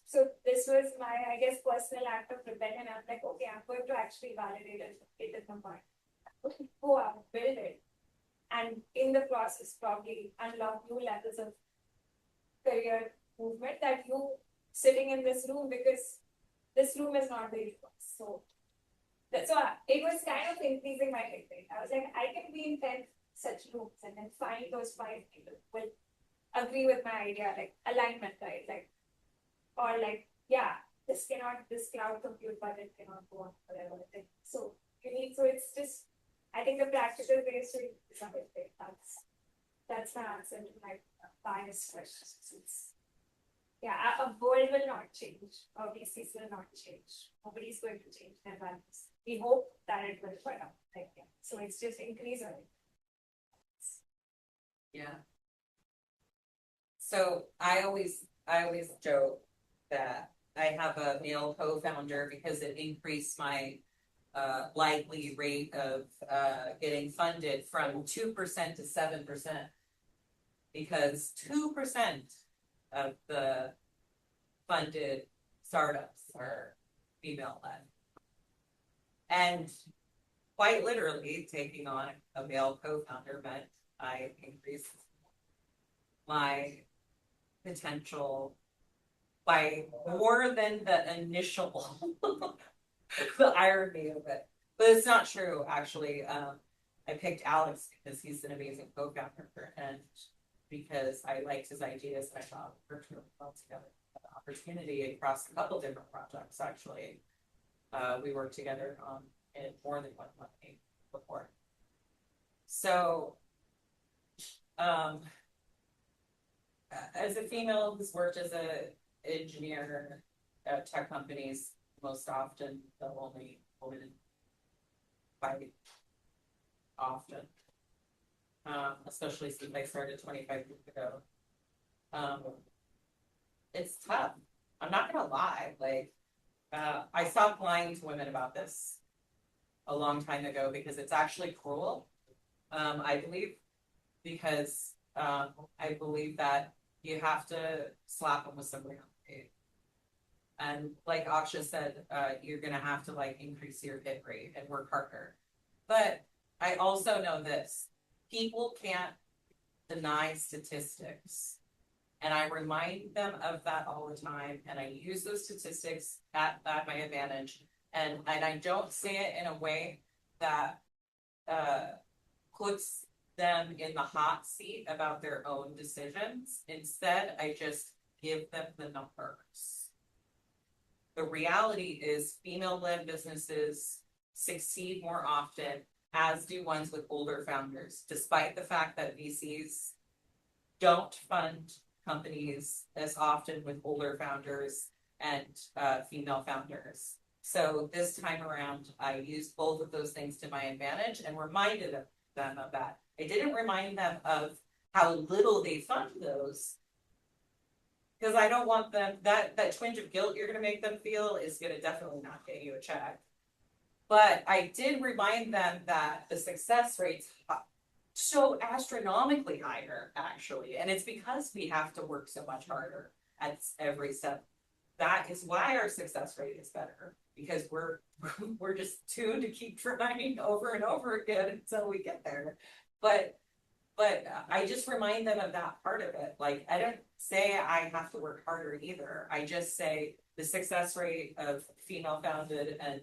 so this was my, I guess, personal act of rebellion. I'm like, okay, I'm going to actually validate it in the mind. Go out, build it. And in the process, probably unlock new levels of career movement that you sitting in this room, because this room is not very close. So it was kind of increasing my hit rate. I was like, I can be in 10 such rooms and then find those 5 people who will agree with my idea, like alignment, right? Like, or like, yeah, this cloud compute budget cannot go on forever. So it's just, I think the practical ways to increase our hit rate. That's my answer to my bias questions. A world will not change. Our VCs will not change. Nobody's going to change their values. We hope that it will further. So it's just increase our. Yeah. So I always joke that I have a male co-founder because it increased my likely rate of getting funded from 2% to 7%, because 2% of the funded startups are female-led. And quite literally, taking on a male co-founder meant I increased my potential by more than the initial, the irony of it. But it's not true, actually. I picked Alex because he's an amazing co-founder, and because I liked his ideas, and I thought we worked really well together. An opportunity across a couple different projects, actually. We worked together in more than one company before. So, as a female who's worked as an engineer at tech companies, most often the only woman quite often, especially since I started 25 years ago. It's tough. I'm not gonna lie. Like, I stopped lying to women about this a long time ago because it's actually cruel. I believe because I believe that you have to slap them with some reality. And like Aksha said, you're gonna have to like increase your hit rate and work harder. But I also know this: people can't deny statistics. And I remind them of that all the time. And I use those statistics at my advantage. And I don't say it in a way that puts them in the hot seat about their own decisions. Instead, I just give them the numbers. The reality is female-led businesses succeed more often, as do ones with older founders, despite the fact that VCs don't fund companies as often with older founders and female founders. So this time around, I used both of those things to my advantage and reminded them of that. I didn't remind them of how little they fund those, because I don't want them, that twinge of guilt you're gonna make them feel is gonna definitely not get you a check. But I did remind them that the success rates so astronomically higher, actually, and it's because we have to work so much harder at every step. That is why our success rate is better, because we're just tuned to keep trying over and over again until we get there. But I just remind them of that part of it. Like, I don't say I have to work harder either. I just say the success rate of female founded and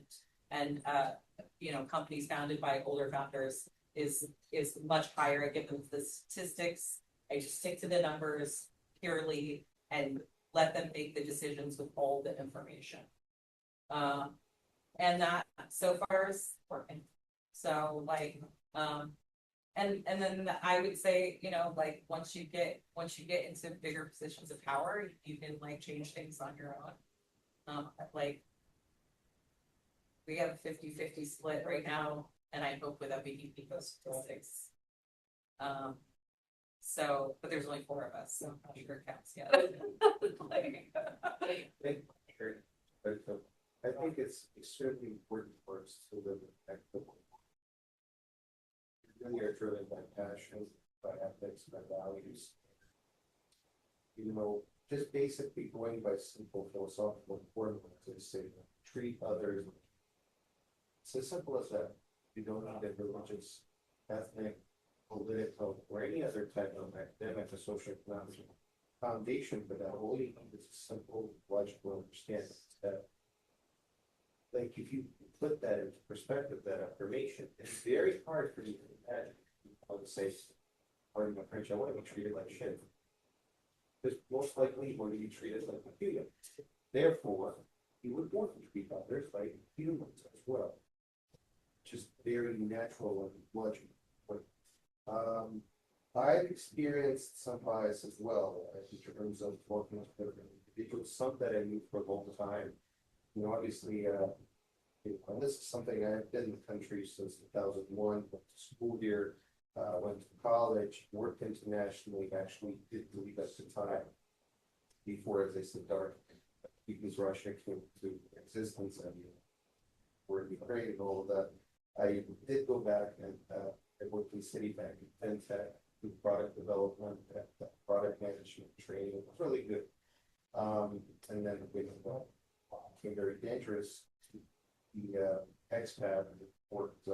you know, companies founded by older founders is much higher. I give them the statistics. I just stick to the numbers purely and let them make the decisions with all the information. And that so far is working. So like, and then I would say, you know, like once you get into bigger positions of power, you can like change things on your own. Like we have a 50-50 split right now, and I hope with MVP goes to 6. So, but there's only 4 of us, so I'm not sure it counts yet. I think it's extremely important for us to live in equitable. Really are driven by passion, by ethics, by values. You know, just basically going by simple philosophical formula to say treat others. It's as simple as that. You don't need a religious, ethnic, political, or any other type of academic or social economic foundation for that. All you need is a simple, logical understanding that, like, if you put that into perspective, that affirmation, it's very hard for you to imagine. I would say, pardon my French, I want to be treated like shit. Because most likely, you want to be treated like a human. Therefore, you would want to treat others like humans as well. Just very natural and logical. I've experienced some bias as well, in terms of working with different individuals, some that I knew for a long time. You know, obviously, and this is something I've been in the country since 2001, went to school here, went to college, worked internationally, actually did leave at the time before, as I said, because Russia came to existence and were in Ukraine and all of that. I did go back and I worked in Citibank, FinTech, product development, product management training. It was really good. And then it became very dangerous. The expat worked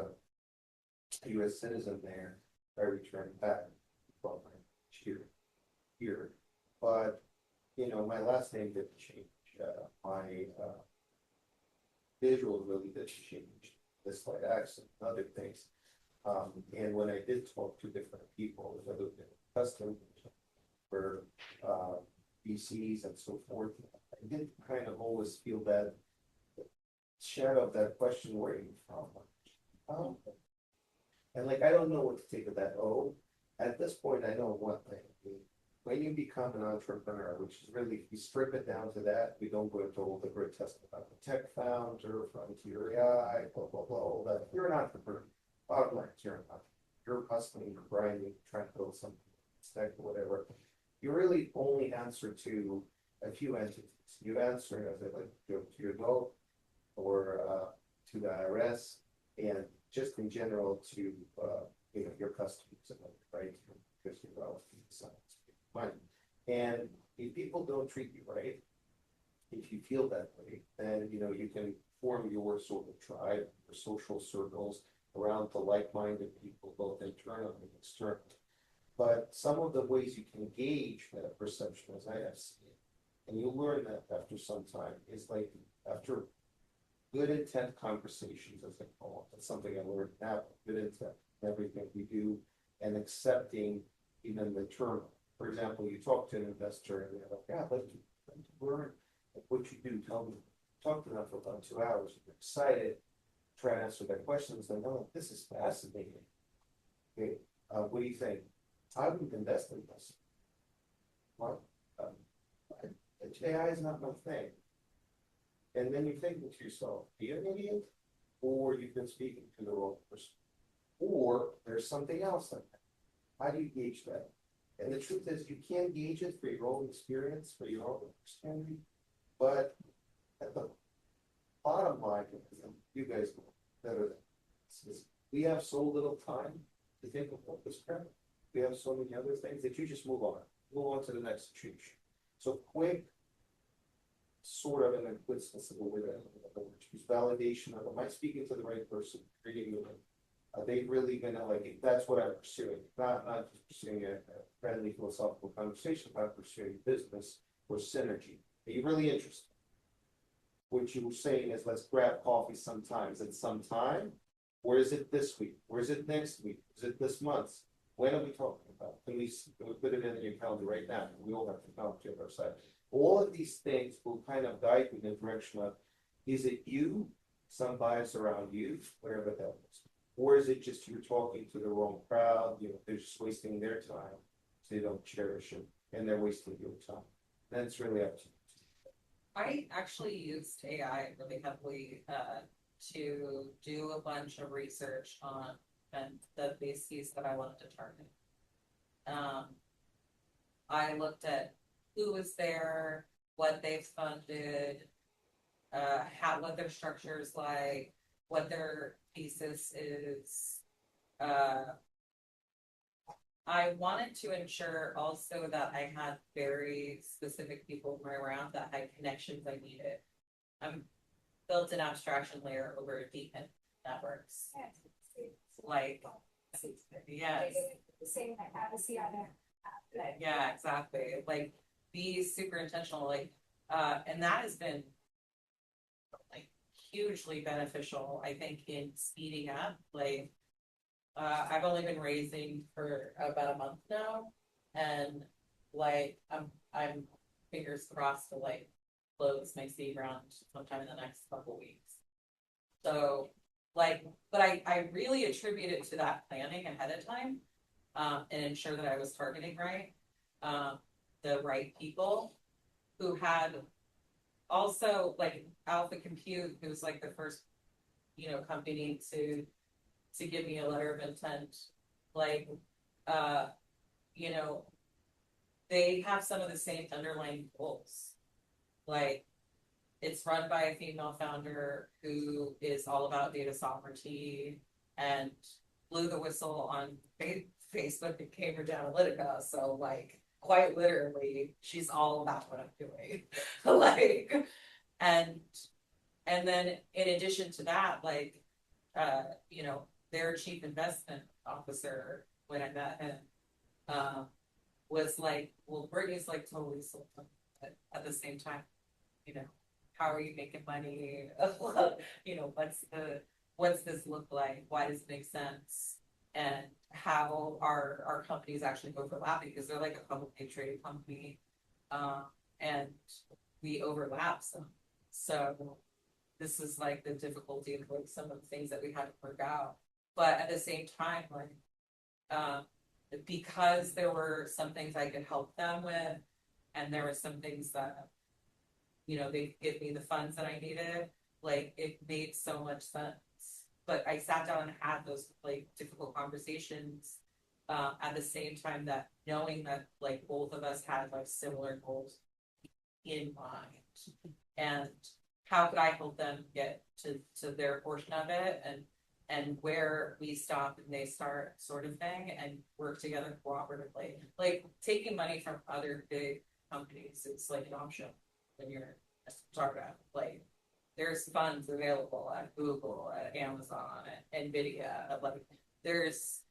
U.S. citizen there. I returned back from here. But you know, my last name didn't change. My visual really didn't change. The slight accent, other things. And when I did talk to different people, I looked at customers for VCs and so forth, I did kind of always feel that shadow of that question, where are you from? And like, I don't know what to take of that. At this point, I know one thing. When you become an entrepreneur, which is really, if you strip it down to that, we don't go into all the grotesque about the tech founder, frontier AI, blah, blah, blah, all that. You're an entrepreneur. Bottom line, you're an entrepreneur. You're hustling, you're grinding, trying to build something, tech or whatever. You really only answer to a few entities. You answer, as I like to go to your dog or to the IRS, and just in general to you know, your customers, right? Because you're wealthy, money. And if people don't treat you right, if you feel that way, then you know you can form your sort of tribe or social circles around the like-minded people, both internally and externally. But some of the ways you can gauge that perception, as I have seen, and you'll learn that after some time, is like after good intent conversations, as they call it. That's something I learned now, good intent, in everything we do, and accepting even the term. For example, you talk to an investor and they're like, yeah, I'd like to learn what you do, tell me. Talk to them for about 2 hours, they're excited, try to answer their questions, and oh, this is fascinating. Okay, what do you think? I would invest in this. What? AI is not my thing. And then you think to yourself, are you an idiot? Or you've been speaking to the wrong person. Or there's something else like that. How do you gauge that? And the truth is, you can gauge it for your own experience, for your own understanding. But at the bottom line, you guys know better than this, is we have so little time to think of what this crap. We have so many other things that you just move on to the next situation. So quick, sort of, and then quick sensible way to use validation of, am I speaking to the right person, reading the right? Are they really gonna, like, if that's what I'm pursuing, not just pursuing a friendly philosophical conversation, but pursuing business or synergy? Are you really interested? What you were saying is, let's grab coffee sometimes at some time. Or is it this week? Or is it next week? Is it this month? When are we talking about? Can we put it in your calendar right now? We all have technology on our side. All of these things will kind of guide you in the direction of, is it you, some bias around you, whatever that is? Or is it just you're talking to the wrong crowd, they're just wasting their time, so they don't cherish it, and they're wasting your time. Then it's really up to you. I actually used AI really heavily to do a bunch of research on the bases that I wanted to target. I looked at who was there, what they've funded, what their structure is like, what their thesis is. I wanted to ensure also that I had very specific people around that had connections I needed. Built an abstraction layer over deep networks. Like, yes. The same like privacy on it. Yeah, exactly. Like, be super intentional. Like, and that has been like hugely beneficial, I think, in speeding up. Like, I've only been raising for about a month now, and like I'm fingers crossed to like close my seed round sometime in the next couple weeks. So like, but I really attribute it to that planning ahead of time, and ensure that I was targeting the right people who had also like Alpha Compute, who's like the first, company to give me a letter of intent. Like, they have some of the same underlying goals. Like, it's run by a female founder who is all about data sovereignty and blew the whistle on Facebook and Cambridge Analytica. So like, quite literally, she's all about what I'm doing. Like, and then in addition to that, like, their chief investment officer, when I met him, was like, well, Brittany's like totally sold them, but at the same time, how are you making money? What's this look like? Why does it make sense? And how are our companies actually overlapping? Because they're like a publicly traded company, and we overlap some. So this is like the difficulty of like some of the things that we had to work out. But at the same time, like, because there were some things I could help them with, and there were some things that, they give me the funds that I needed, like, it made so much sense. But I sat down and had those like difficult conversations at the same time, that knowing that like both of us had like similar goals in mind, and how could I help them get to their portion of it, and where we stop and they start, sort of thing, and work together cooperatively. Like, taking money from other big companies is like an option when you're a startup. Like, there's funds available at Google, at Amazon, at Nvidia. Like, there's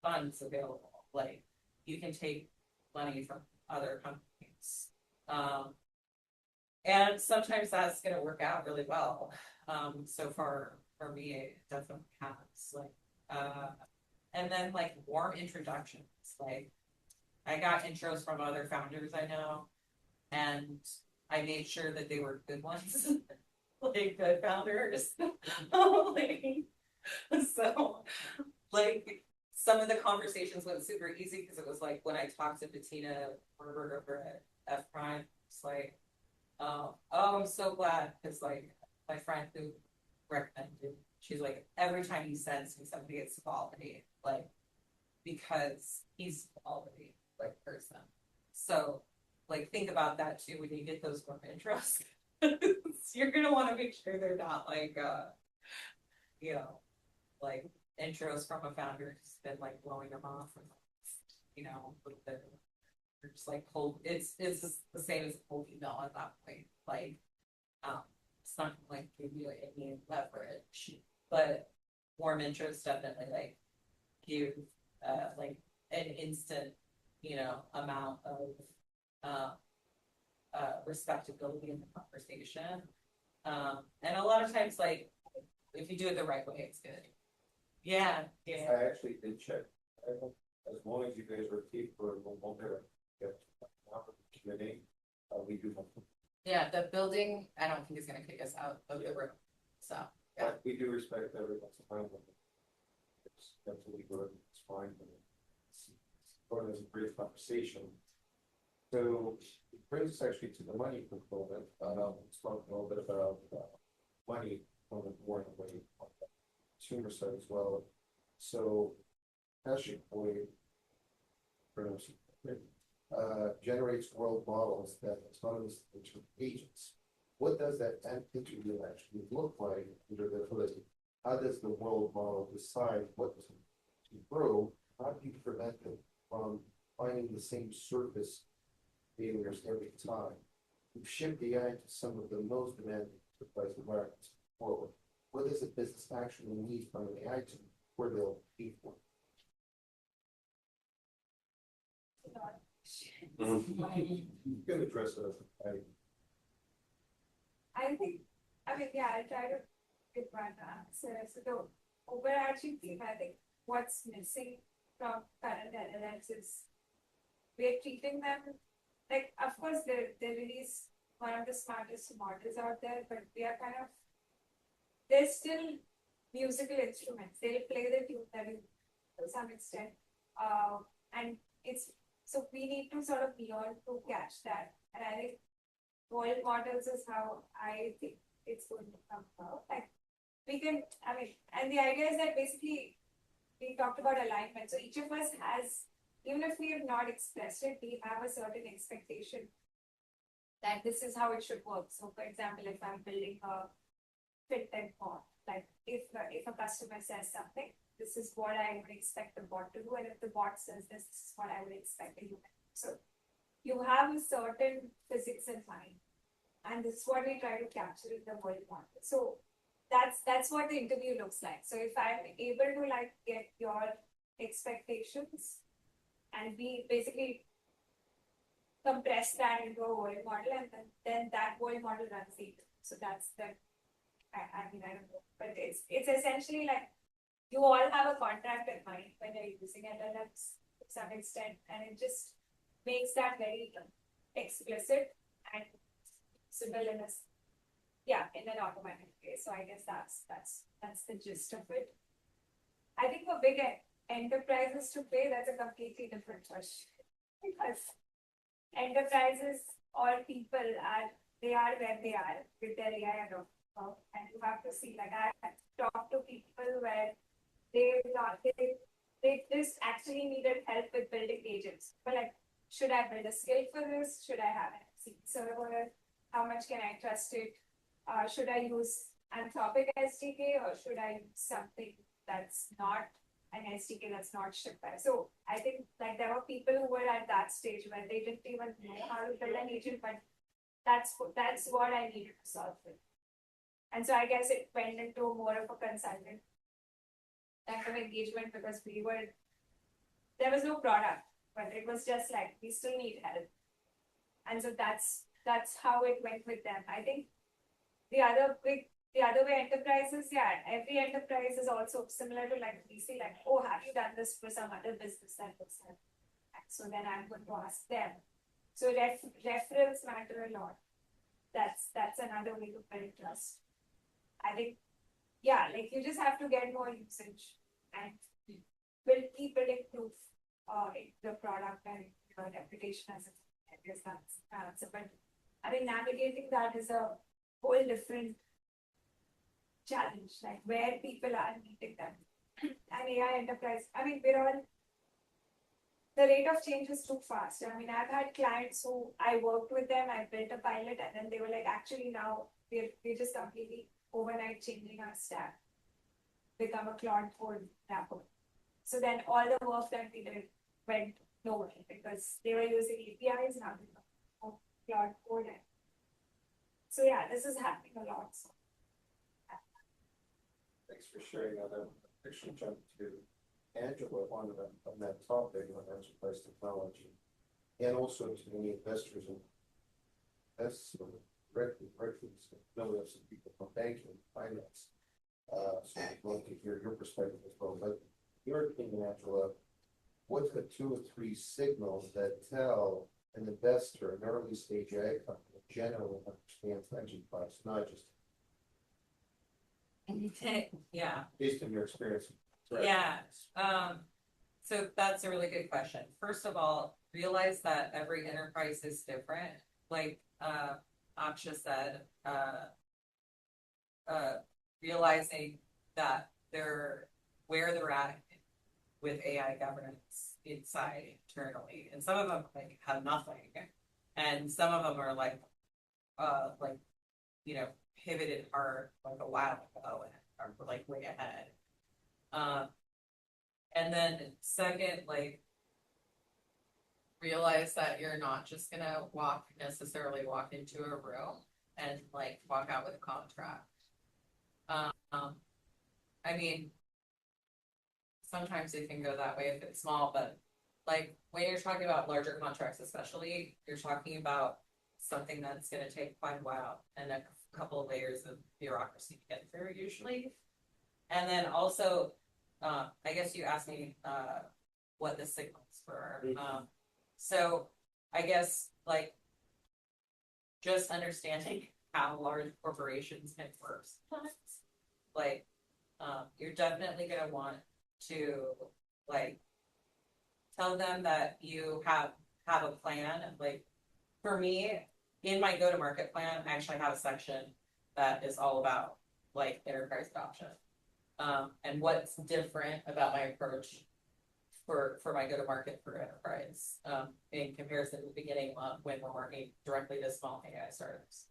funds available. Like, you can take money from other companies. And sometimes that's gonna work out really well. So far for me, it definitely has and then like warm introductions, like I got intros from other founders I know, and I made sure that they were good ones, like good founders. Like, so, like, some of the conversations went super easy because it was like when I talked to Bettina Herbert over at F Prime, it's like, oh, I'm so glad because like my friend who recommended, she's like, every time he sends me somebody, it's quality, like because he's quality like person. So like think about that too when you get those warm intros. You're gonna want to make sure they're not like you know, like intros from a founder who's been like blowing them off and a little bit or just like cold. It's the same as a cold email at that point. Like it's not gonna like give you any leverage, but warm intros definitely like give like an instant amount of respectability in the conversation. And a lot of times like if you do it the right way, it's good. Yeah. I actually did check. As long as you guys are capable, we won't get Q&A. We do. Yeah, the building, I don't think is gonna kick us out of the room. So yeah. But we do respect everyone's time. It's absolutely good. It's fine. It's part of a brief conversation. So it brings us actually to the money component. Let's talk a little bit about money on the more in the way on the consumer side as well. So Passion Point generates world models that autonomous agents. What does that interview actually look like under the hood? How does the world model decide what to grow? How do you prevent it from finding the same surface failures every time? We've shipped AI to some of the most demanding enterprise environments forward. What does a business actually need from an AI tool where they'll pay for it? You can address it. I think, yeah, I'll try to give one answer. So the overarching theme, I think what's missing from current LLMs is we're treating them like, of course, they release one of the smartest models out there, but we are they're still musical instruments. They'll play the tune that is to some extent. And so we need to sort of learn to catch that. And I think world models is how I think it's going to come out. Like and the idea is that basically we talked about alignment. So each of us has, even if we have not expressed it, we have a certain expectation that this is how it should work. So for example, if I'm building a fintech bot, like if a customer says something, this is what I would expect the bot to do, and if the bot says this is what I would expect the human. So you have a certain physics in mind, and this is what we try to capture in the world model. So that's what the interview looks like. So if I'm able to like get your expectations and we basically compress that into a world model, and then that world model runs it. So that's the I don't know, but it's essentially like you all have a contract in mind when you're using LLMs to some extent, and it just makes that very explicit and simple in an automatic way. So I guess that's the gist of it. I think for big enterprises to pay, that's a completely different question, because enterprises or people are where they are with their AI adoption. And you have to see, like I talk to people where they just actually needed help with building agents. But like, should I build a skill for this? Should I have an MCP server? How much can I trust it? Should I use Anthropic SDK, or should I use something that's not an SDK that's not shipped by? So I think like there were people who were at that stage where they didn't even know how to build an agent, but that's what I needed to solve with. And so I guess it went into more of a consultant type of engagement, because there was no product, but it was just like, we still need help. And so that's that's how it went with them. I think the other way enterprises, yeah, every enterprise is also similar to like we say like, oh, have you done this for some other business that looks like that? So then I'm going to ask them. So referrals matter a lot. That's another way to build trust. I think, yeah, like you just have to get more usage and keep building proof in the product and your reputation as a, I guess that's answer. But I mean, navigating that is a whole different challenge, like where people are meeting them. And AI enterprise, I mean, the rate of change is too fast. I mean, I've had clients who I worked with them, I built a pilot, and then they were like, actually now we're just completely overnight changing our stack, become a Claude code wrapper. So then all the work that we did went nowhere because they were using APIs, now they know Claude code. So yeah, this is happening a lot. So. Thanks for sharing that. I should jump to Angela on that topic on enterprise technology, and also to the investors and that's directly know we have some people from banking and finance. So I'd love to hear your perspective as well. But in your opinion, Angela, what's the 2 or 3 signals that tell an investor, an early stage AI company, generally understands enterprise, not just Yeah. based on your experience? Yeah. So that's a really good question. First of all, realize that every enterprise is different. Like Aksha said, realizing that where they're at with AI governance inside internally, and some of them like have nothing, and some of them are like pivoted hard like a while ago and are like way ahead. And then second, like realize that you're not just gonna necessarily walk into a room and like walk out with a contract. I mean, sometimes it can go that way if it's small, but like when you're talking about larger contracts, especially, you're talking about something that's gonna take quite a while and a couple of layers of bureaucracy to get through usually. And then also, I guess you asked me what the signals were. So I guess like just understanding how large corporations can work sometimes. Like you're definitely gonna want to like tell them that you have a plan. Like for me, in my go-to-market plan, I actually have a section that is all about like enterprise adoption. And what's different about my approach for my go-to-market for enterprise in comparison to the beginning when we're working directly to small AI startups.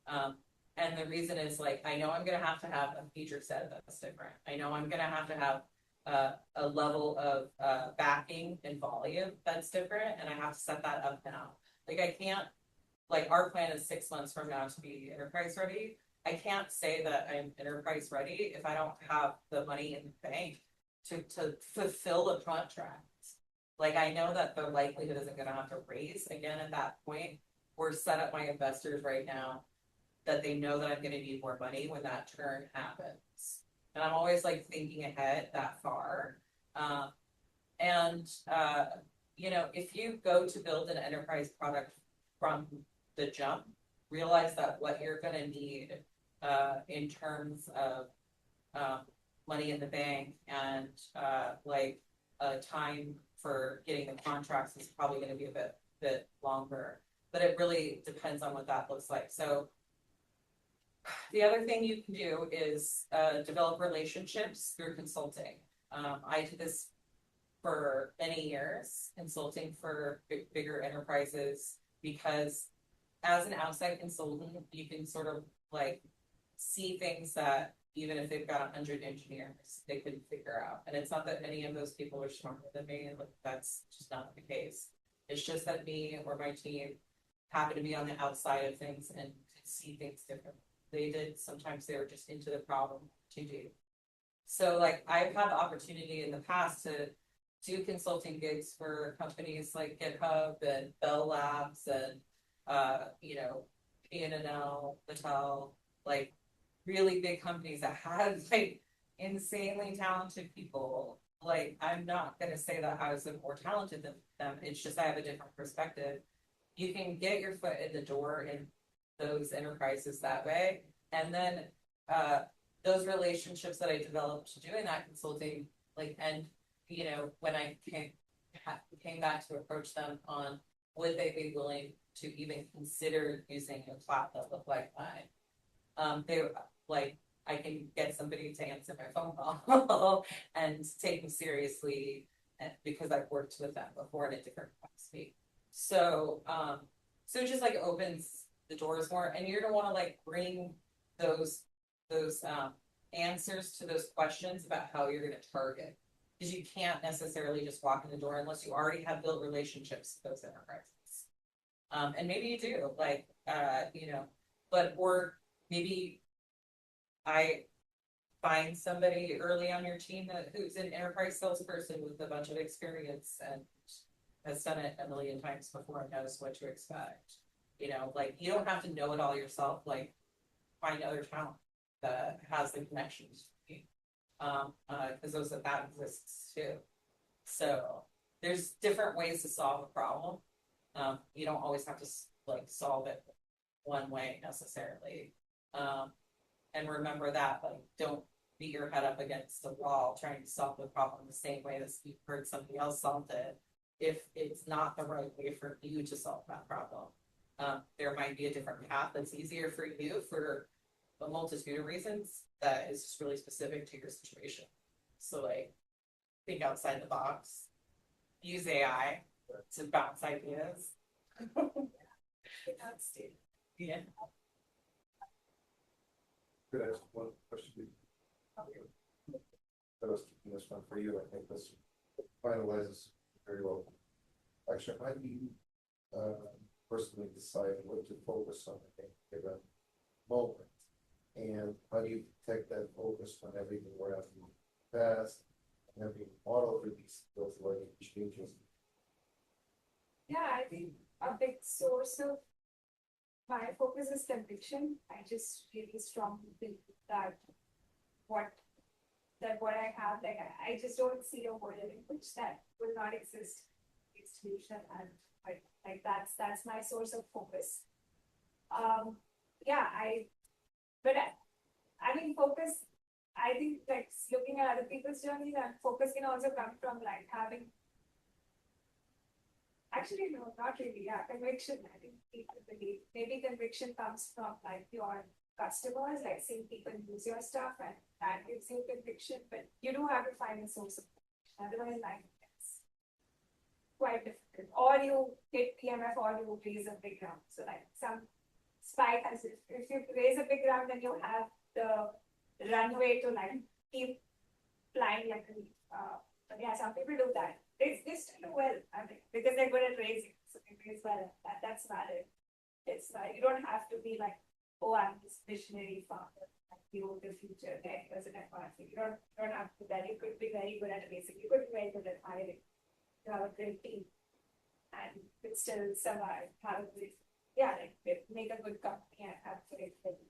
And the reason is like, I know I'm going to have a feature set that's different. I know I'm going to have a level of backing and volume that's different, and I have to set that up now. Like I can't, like our plan is 6 months from now to be enterprise ready. I can't say that I'm enterprise ready if I don't have the money in the bank to fulfill the contract. Like I know that the likelihood isn't going to have to raise again at that point, or set up my investors right now that they know that I'm going to need more money when that turn happens. And I'm always like thinking ahead that far. If you go to build an enterprise product from the jump, realize that what you're going to need in terms of money in the bank and time for getting the contracts is probably going to be a bit longer, but it really depends on what that looks like. So the other thing you can do is develop relationships through consulting. I did this for many years, consulting for bigger enterprises, because as an outside consultant, you can sort of like see things that even if they've got 100 engineers, they couldn't figure out. And it's not that any of those people are smarter than me, and that's just not the case. It's just that me or my team happen to be on the outside of things and could see things differently. They did. Sometimes they were just into the problem to do. So like I've had the opportunity in the past to do consulting gigs for companies like GitHub and Bell Labs and you know, P&L, Patel, like really big companies that had like insanely talented people. Like, I'm not gonna say that I was more talented than them, it's just I have a different perspective. You can get your foot in the door in those enterprises that way, and then those relationships that I developed doing that consulting, like, and you know, when I came back to approach them on would they be willing to even consider using a cloud that looked like mine, they like, I can get somebody to answer my phone call and take me seriously because I've worked with them before in a different capacity. So, so it just like opens the doors more, and you're gonna want to like bring those answers to those questions about how you're gonna target, because you can't necessarily just walk in the door unless you already have built relationships with those enterprises. And maybe you do, like, you know, but or maybe I find somebody early on your team who's an enterprise salesperson with a bunch of experience and has done it a million times before and knows what to expect. You know, like, you don't have to know it all yourself, like find other talent that has the connections. Because that exists too. So there's different ways to solve a problem. You don't always have to like solve it one way necessarily. And remember that, like, don't beat your head up against the wall trying to solve the problem the same way as you've heard somebody else solve it. If it's not the right way for you to solve that problem, there might be a different path that's easier for you for a multitude of reasons that is just really specific to your situation. So like, think outside the box, use AI to bounce ideas. Yeah. Could I ask one question? That was keeping this one for you. I think this finalizes very well. Actually, how do you personally decide what to focus on at any given moment? And how do you protect that focus when everything we're asking fast and every model for these skills learning changes? Yeah, I think a big source of my focus is conviction. I just really strongly think that what I have, like, I just don't see a world in which that will not exist. Institution and like that's my source of focus. Yeah, I mean, focus. I think like looking at other people's journeys, and focus can also come from like having. Actually, no, not really. Yeah, conviction. I think people believe. Maybe conviction comes from like your customers, like seeing people use your stuff, and that gives you conviction. But you do have to find a source of conviction. Otherwise, like, it's quite difficult. Or you hit PMF, or you raise a big round. So like some spike has, if you raise a big round, then you have the runway to like keep flying like a leaf. But yeah, some people do that. They still do well, I mean, because they're good at raising, so they raise well. That's valid. It's you don't have to be like, oh, I'm this visionary founder, like you the future, there was an advancing. You don't have to do that. You could be very good at raising. You could be very good at hiring. You have a great team, and could still survive. Have a great, yeah, like make a good company and have great things.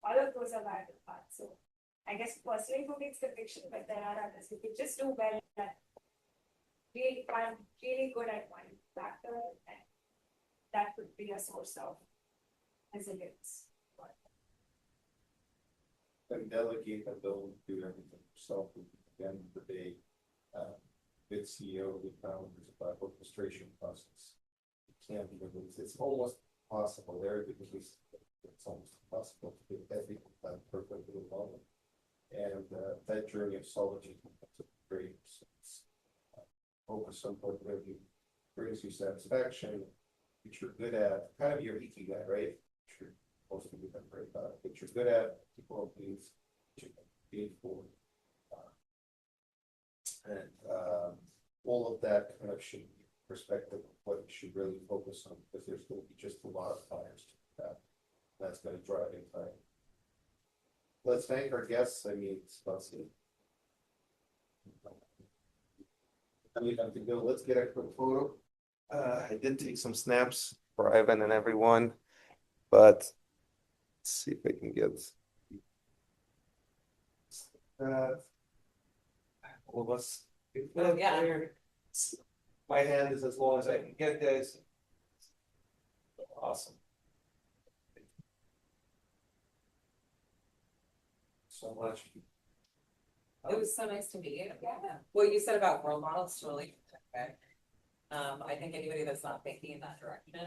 All of those are viable parts. So I guess personally for me it's conviction, but there are others who could just do well at I'm really good at one factor, and that could be a source of resilience. And delegate and don't do everything yourself. At the end of the day, with CEO, with founders, about orchestration process. It can't be, it's almost possible there because it's almost impossible to do everything done perfectly well. And that journey of solitude is very focus on what really brings you satisfaction, which you're good at, kind of your ikigai, right? Which you're supposed to be very about, but you're good at, people please, you can be for. And all of that kind of should be perspective of what you should really focus on, because there's going to be just a lot of fires to that. That's going to drive in time. Let's thank our guests. I mean, it's possible. Let's get a quick photo. I did take some snaps. for Ivan and everyone. But let's see if I can get all of us. Yeah. My hand is as long as I can get, guys. Awesome. So much. It was so nice to meet you. Yeah. What you said about role models totally. Okay. I think anybody that's not thinking in that direction